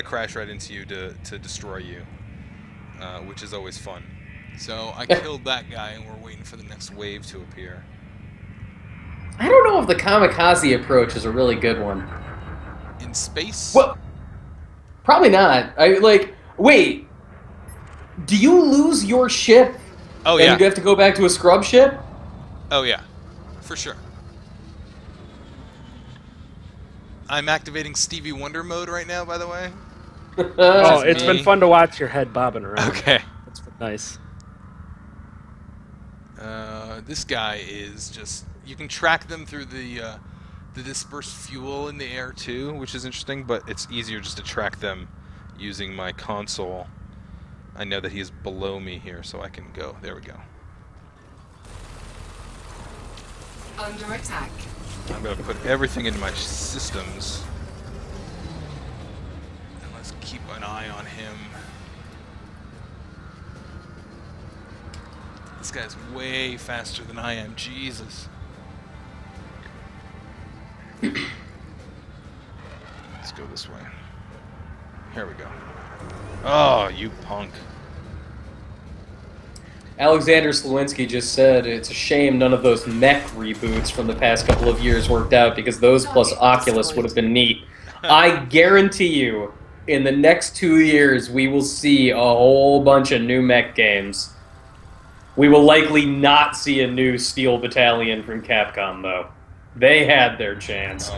crash right into you to destroy you, which is always fun. So I killed that guy, and we're waiting for the next wave to appear.
I don't know if the kamikaze approach is a really good one.
In space?
Well, probably not. Wait. Do you lose your ship?
Oh yeah.
And you have to go back to a scrub ship?
Oh yeah, for sure. I'm activating Stevie Wonder mode right now, by the way.
Oh, it's been fun to watch your head bobbing around.
Okay.
That's been nice.
This guy is just... You can track them through the the dispersed fuel in the air too, which is interesting, but it's easier just to track them using my console. I know that he's below me here, so I can go. There we go.
Under attack.
I'm going to put everything into my systems. And let's keep an eye on him. This guy's way faster than I am. Jesus. Let's go this way. Here we go. Oh, you punk.
Alexander Slawinski just said it's a shame none of those mech reboots from the past couple of years worked out because those plus Oculus would have been neat. I guarantee you, in the next 2 years, we will see a whole bunch of new mech games. We will likely not see a new Steel Battalion from Capcom, though. They had their chance.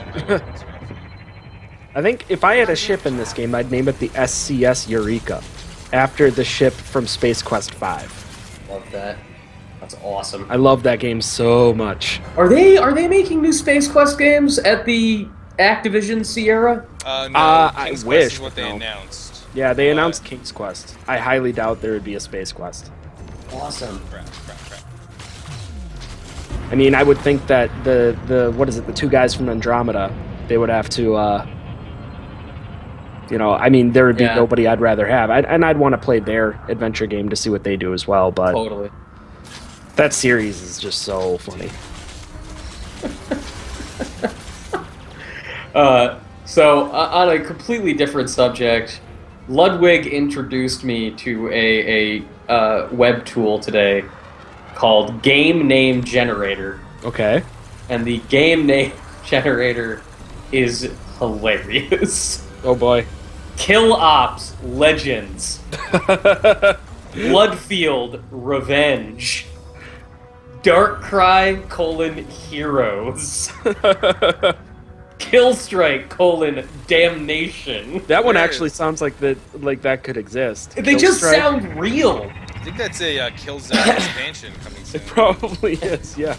I think if I had a ship in this game, I'd name it the SCS Eureka, after the ship from Space Quest V.
Love that. That's awesome.
I love that game so much.
Are they making new Space Quest games at the Activision Sierra?
No,
I
King's
wish,
Quest is what
but
they
no.
announced.
Yeah, they announced King's Quest. I highly doubt there would be a Space Quest.
Awesome.
Crap.
I mean, I would think that the what is it, the two guys from Andromeda, they would have to, you know, I mean, there would be nobody I'd rather have. I'd want to play their adventure game to see what they do as well, but
Totally.
that series is just so funny.
So, on a completely different subject, Ludwig introduced me to a web tool today called Game Name Generator.
Okay.
And the game name generator is hilarious.
Oh boy.
Kill Ops Legends. Bloodfield Revenge. Darkcry: Heroes. Killstrike: Damnation.
That one actually sounds like that could exist.
They just sound real.
I think that's a Killzone expansion coming soon.
It probably is, yeah.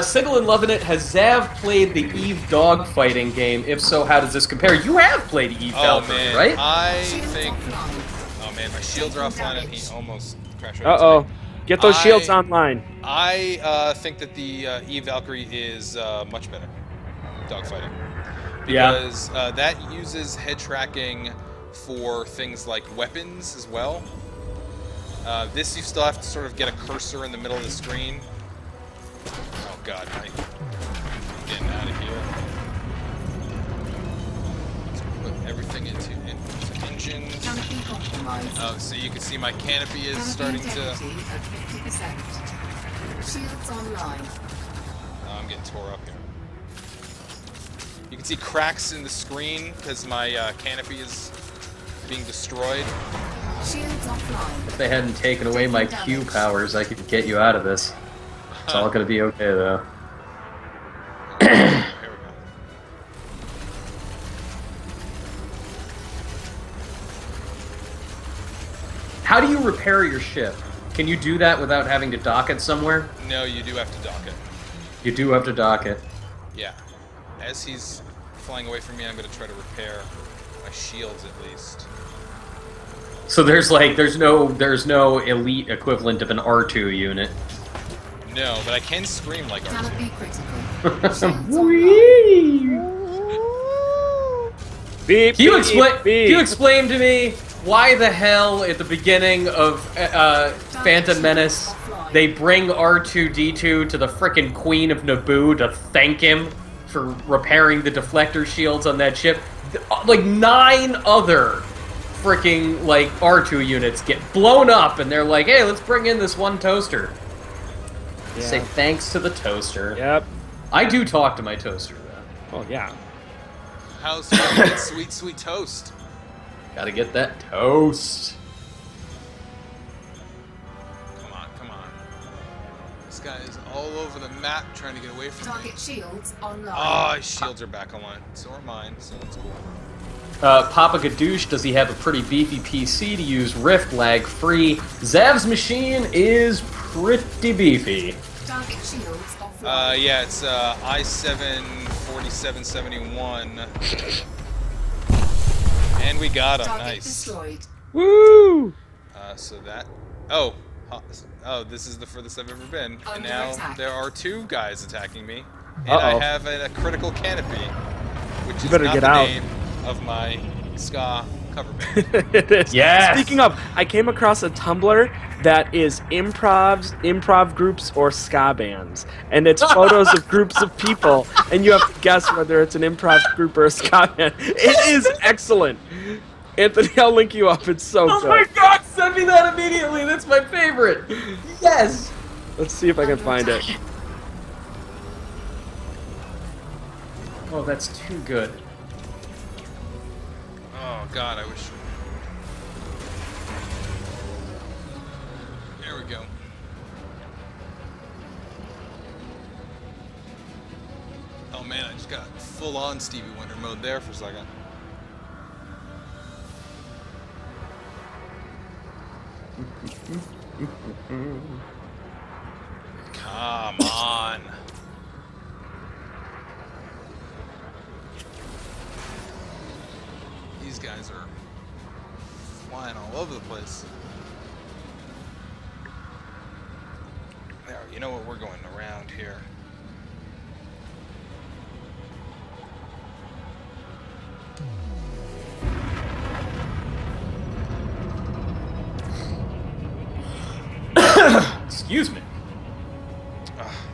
Single and Loving It, has Zav played the Eve dogfighting game? If so, how does this compare? You have played Eve Valkyrie, right?
I think... Oh man, my shields are offline and he almost crashed right
Uh-oh. Get those shields online.
I think that the Eve Valkyrie is much better. Dogfighting. Because that uses head tracking for things like weapons as well. This you still have to sort of get a cursor in the middle of the screen. Oh god, I'm getting out of here. Let's put everything into engines. Oh, so you can see my canopy is starting to...
Shields online.
Oh, I'm getting tore up here. You can see cracks in the screen because my canopy is being destroyed.
Shields offline.
If they hadn't taken away my Q powers, I could get you out of this. It's all gonna be okay, though.
Here we go.
How do you repair your ship? Can you do that without having to dock it somewhere?
No, you do have to dock it.
You do have to dock it.
Yeah. As he's flying away from me, I'm going to try to repair my shields at least.
So there's no elite equivalent of an R2 unit.
No, but I can scream like
Canopy
R2.
critical.
Beep,
Can you
beep.
explain to me why the hell at the beginning of Phantom Menace they bring R2-D2 to the frickin' Queen of Naboo to thank him for repairing the deflector shields on that ship? Like 9 other frickin' like R2 units get blown up, and they're like, "Hey, let's bring in this one toaster."
Yeah.
Say thanks to the toaster.
Yep.
I do talk to my toaster though.
Oh yeah.
How's that sweet, sweet toast?
Gotta get that toast.
Come on. This guy is all over the map trying to get away from me.
Target shields online.
Oh, his shields are back online. So are mine, so that's cool.
Papa Gadoosh, does he have a pretty beefy PC to use Rift lag-free? Zav's machine is pretty beefy.
Target shields offline.
Yeah, it's i7 4771. And we got him.
Target
Nice.
destroyed.
Woo!
So that... Oh, this is the furthest I've ever been. And
Under
now
attack.
there are 2 guys attacking me. And I have a critical canopy, which is
better
not
get
the
out.
name of my ska cover band.
It is.
Yes!
Speaking of, I came across a Tumblr that is improv groups or ska bands, and it's photos of groups of people, and you have to guess whether it's an improv group or a ska band. It is excellent. Anthony, I'll link you up. It's so
Oh
good.
my god, send me that immediately. That's my favorite. Yes.
Let's see if I can find it.
Oh, that's too good.
Oh god, I wish... There we go. Oh man, I just got full-on Stevie Wonder mode there for a second. Come on. These guys are flying all over the place. There, you know what? We're going around here.
Excuse me.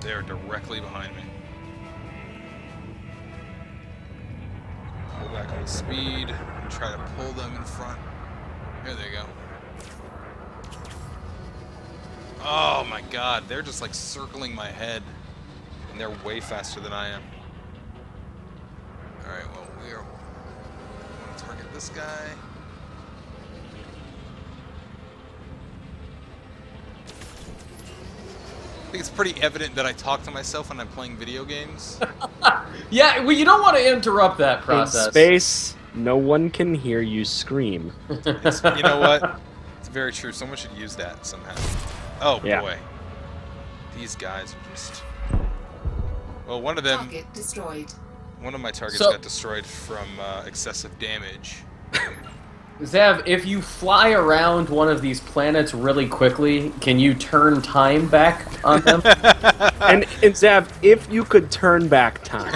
They're directly behind me. Go back on speed and try to pull them in front. Here they go. Oh my god, they're just like circling my head. And they're way faster than I am. Alright, well, we are going to target this guy. I think it's pretty evident that I talk to myself when I'm playing video games.
Yeah, well, you don't want to interrupt that process.
In space, no one can hear you scream.
You know what? It's very true. Someone should use that somehow. Oh
Yeah.
boy. These guys are just... Well, one of them...
Target destroyed.
One of my targets
So-
got destroyed from excessive damage.
Zav, if you fly around one of these planets really quickly, can you turn time back on them?
And Zav, if you could turn back time.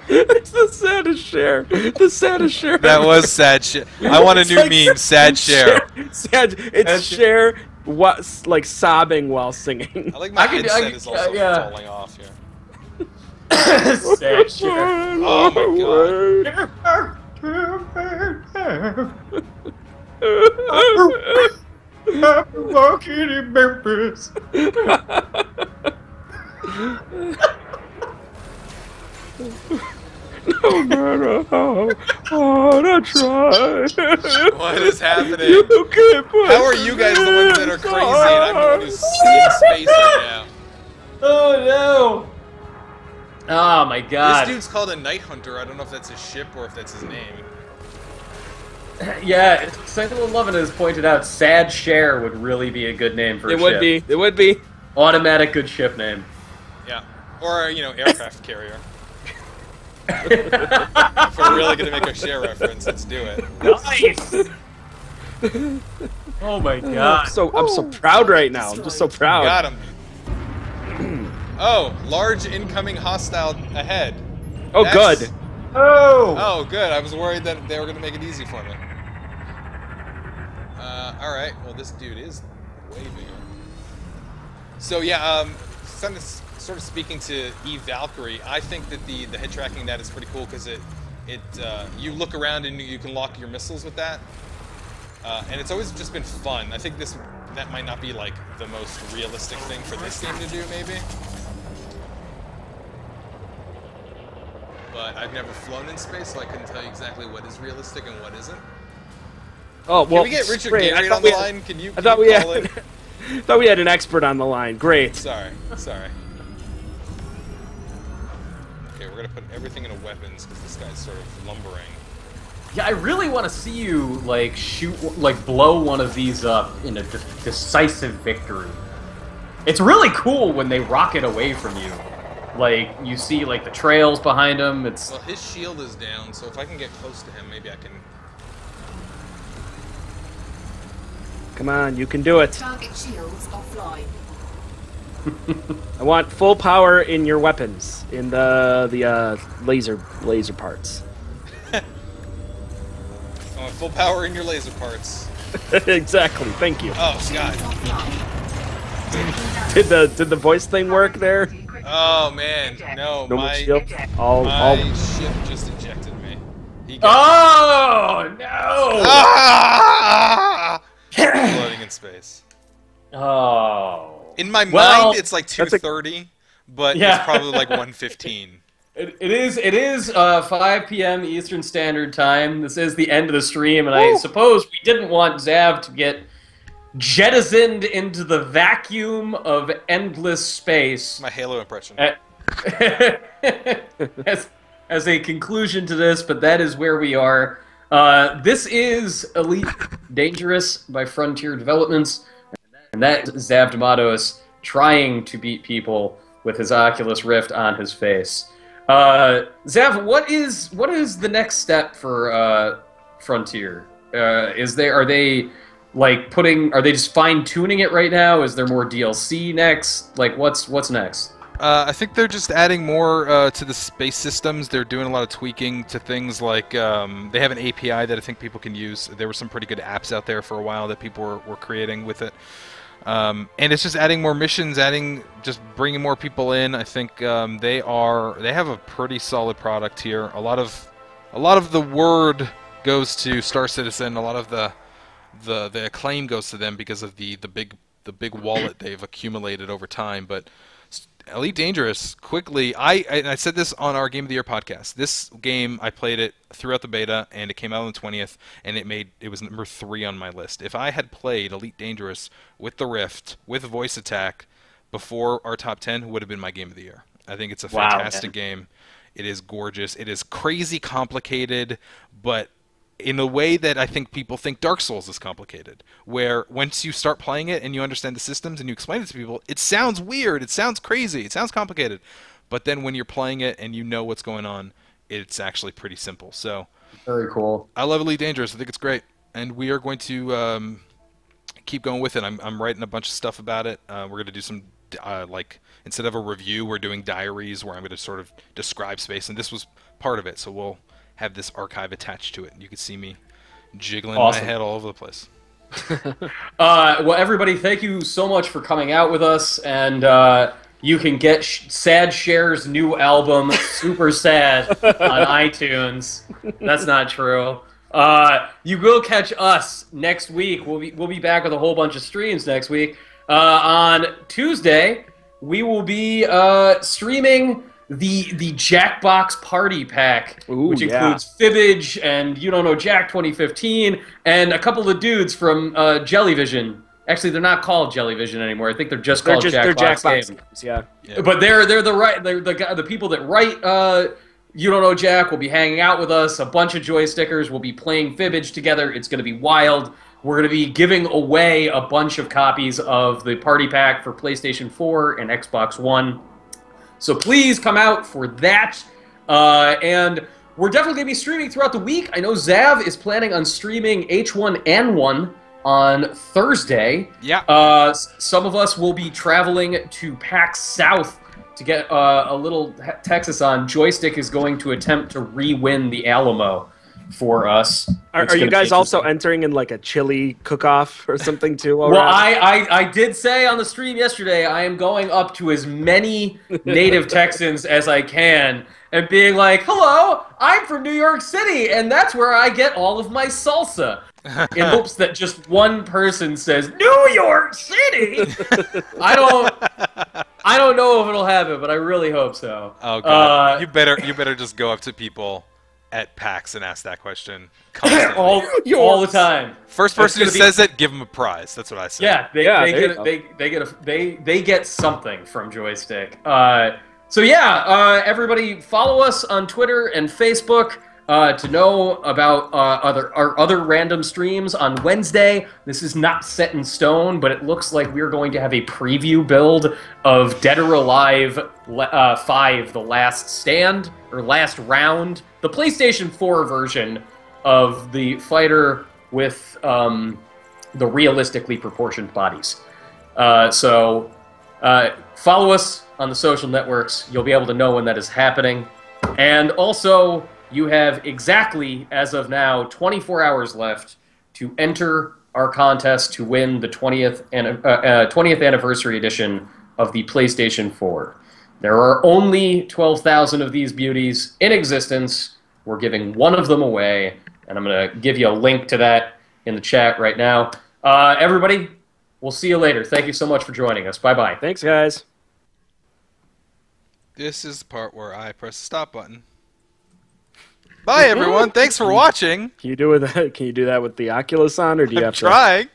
It's the saddest share. The saddest share.
That was sad shit. I want a new meme. Sad share.
Sad. It's share. What like sobbing while singing.
I like my headset is also
yeah.
falling off here.
Sad shit.
Oh my god.
Walking in Memphis.
No matter how hard I try.
What is happening?
You can't put
How are you guys the ones that are crazy and I'm the one who's in space right now?
Oh no! Oh my god.
This dude's called a Night Hunter. I don't know if that's his ship or if that's his name.
Yeah, Sentinel 11 has pointed out Sad Share would really be a good name for a
It
ship.
would be. It would be.
Automatic good ship name.
Yeah. Or, you know, aircraft carrier. If we're really going to make a share reference, let's do it.
Nice! Oh my god.
I'm so proud right now. I'm just so proud.
Got him. Oh, large incoming hostile ahead.
Oh,
That's-
good.
Oh!
Oh, good. I was worried that they were going to make it easy for me. Alright. Well, this dude is way bigger. So, yeah, sort of speaking to Eve Valkyrie, I think that the head tracking in that is pretty cool because you look around and you can lock your missiles with that. And it's always just been fun. I think that might not be, like, the most realistic thing for this game to do, maybe. But I've never flown in space, so I couldn't tell you exactly what is realistic and what isn't.
Oh well.
Can we get Richard
great.
Garriott on the line? Can you
I thought we
call
had.
in?
Thought we had an expert on the line. Great.
Sorry. Okay, we're gonna put everything into weapons because this guy's sort of lumbering.
Yeah, I really want to see you like blow one of these up in a decisive victory. It's really cool when they rocket away from you. Like you see like the trails behind him.
Well, his shield is down, so if I can get close to him, maybe I can.
Come on, you can do it.
Target shields offline.
I want full power in your weapons, in the laser parts.
I want full power in your laser parts.
Exactly. Thank you.
Oh God.
Did the voice thing work there?
Oh man, no,
No
my
shield.
ship just ejected me.
Oh no!
Ah! Floating in space.
Oh.
In my mind, it's like 2:30, but
Yeah.
it's probably like 1:15.
It is 5 p.m. Eastern Standard Time. This is the end of the stream, and I suppose we didn't want Zav to get jettisoned into the vacuum of endless space.
My Halo impression.
As a conclusion to this, but that is where we are. This is Elite Dangerous by Frontier Developments, and that is Zav D'Amatos trying to beat people with his Oculus Rift on his face. Zav, what is the next step for Frontier? Are they just fine-tuning it right now? Is there more DLC next? Like, what's next?
I think they're just adding more to the space systems. They're doing a lot of tweaking to things like they have an API that I think people can use. There were some pretty good apps out there for a while that people were creating with it. And it's just adding more missions, just bringing more people in. I think they have a pretty solid product here. A lot of the word goes to Star Citizen. A lot of the acclaim goes to them because of the big wallet they've accumulated over time. But Elite Dangerous, quickly, I said this on our Game of the Year podcast. This game, I played it throughout the beta, and it came out on the 20th, and it was number 3 on my list. If I had played Elite Dangerous with the Rift, with voice attack, before our top 10, it would have been my Game of the Year. I think it's a fantastic game. It is gorgeous. It is crazy complicated, but in a way that I think people think Dark Souls is complicated, where once you start playing it and you understand the systems and you explain it to people, it sounds weird, it sounds crazy, it sounds complicated, but then when you're playing it and you know what's going on, it's actually pretty simple. So
very cool.
I love Elite Dangerous. I think it's great, and we are going to keep going with it. I'm writing a bunch of stuff about it. We're going to do some instead of a review, we're doing diaries where I'm going to sort of describe space, and this was part of it. So we'll have this archive attached to it, and you can see me jiggling my head all over the place.
Well, everybody, thank you so much for coming out with us, and you can get Sad Cher's new album, Super Sad, on iTunes. That's not true. You will catch us next week. We'll be back with a whole bunch of streams next week. On Tuesday, we will be streaming the Jackbox Party Pack, which includes Fibbage and You Don't Know Jack 2015, and a couple of dudes from Jellyvision. Actually, they're not called Jellyvision anymore. I think they're just called Jackbox Games.
Yeah.
But they're the people that write You Don't Know Jack will be hanging out with us. A bunch of Joystickers will be playing Fibbage together. It's going to be wild. We're going to be giving away a bunch of copies of the Party Pack for PlayStation 4 and Xbox One. So please come out for that. And we're definitely going to be streaming throughout the week. I know Zav is planning on streaming H1N1 on Thursday.
Yeah.
Some of us will be traveling to PAX South to get a little Texas on. Joystiq is going to attempt to re-win the Alamo for us.
Are you guys also entering in like a chili cook-off or something too?
Well, I did say on the stream yesterday I am going up to as many native Texans as I can and being like, hello, I'm from New York City, and that's where I get all of my salsa. In hopes that just one person says, New York City! I don't know if it'll happen, but I really hope so.
Oh god. You better just go up to people at PAX and ask that question constantly.
all the time.
First person who says it, give them a prize. That's what I say.
Yeah, they get something from Joystiq. So yeah, everybody follow us on Twitter and Facebook. to know about our other random streams on Wednesday. This is not set in stone, but it looks like we're going to have a preview build of Dead or Alive 5, The Last Stand, or Last Round, the PlayStation 4 version of the fighter with the realistically proportioned bodies. So follow us on the social networks. You'll be able to know when that is happening. And also, you have exactly, as of now, 24 hours left to enter our contest to win the 20th anniversary edition of the PlayStation 4. There are only 12,000 of these beauties in existence. We're giving one of them away, and I'm going to give you a link to that in the chat right now. Everybody, we'll see you later. Thank you so much for joining us. Bye-bye.
Thanks, guys.
This is the part where I press the stop button. Bye, everyone. Thanks for watching.
Can you do that with the Oculus on, or do you
I'm
have to?
trying.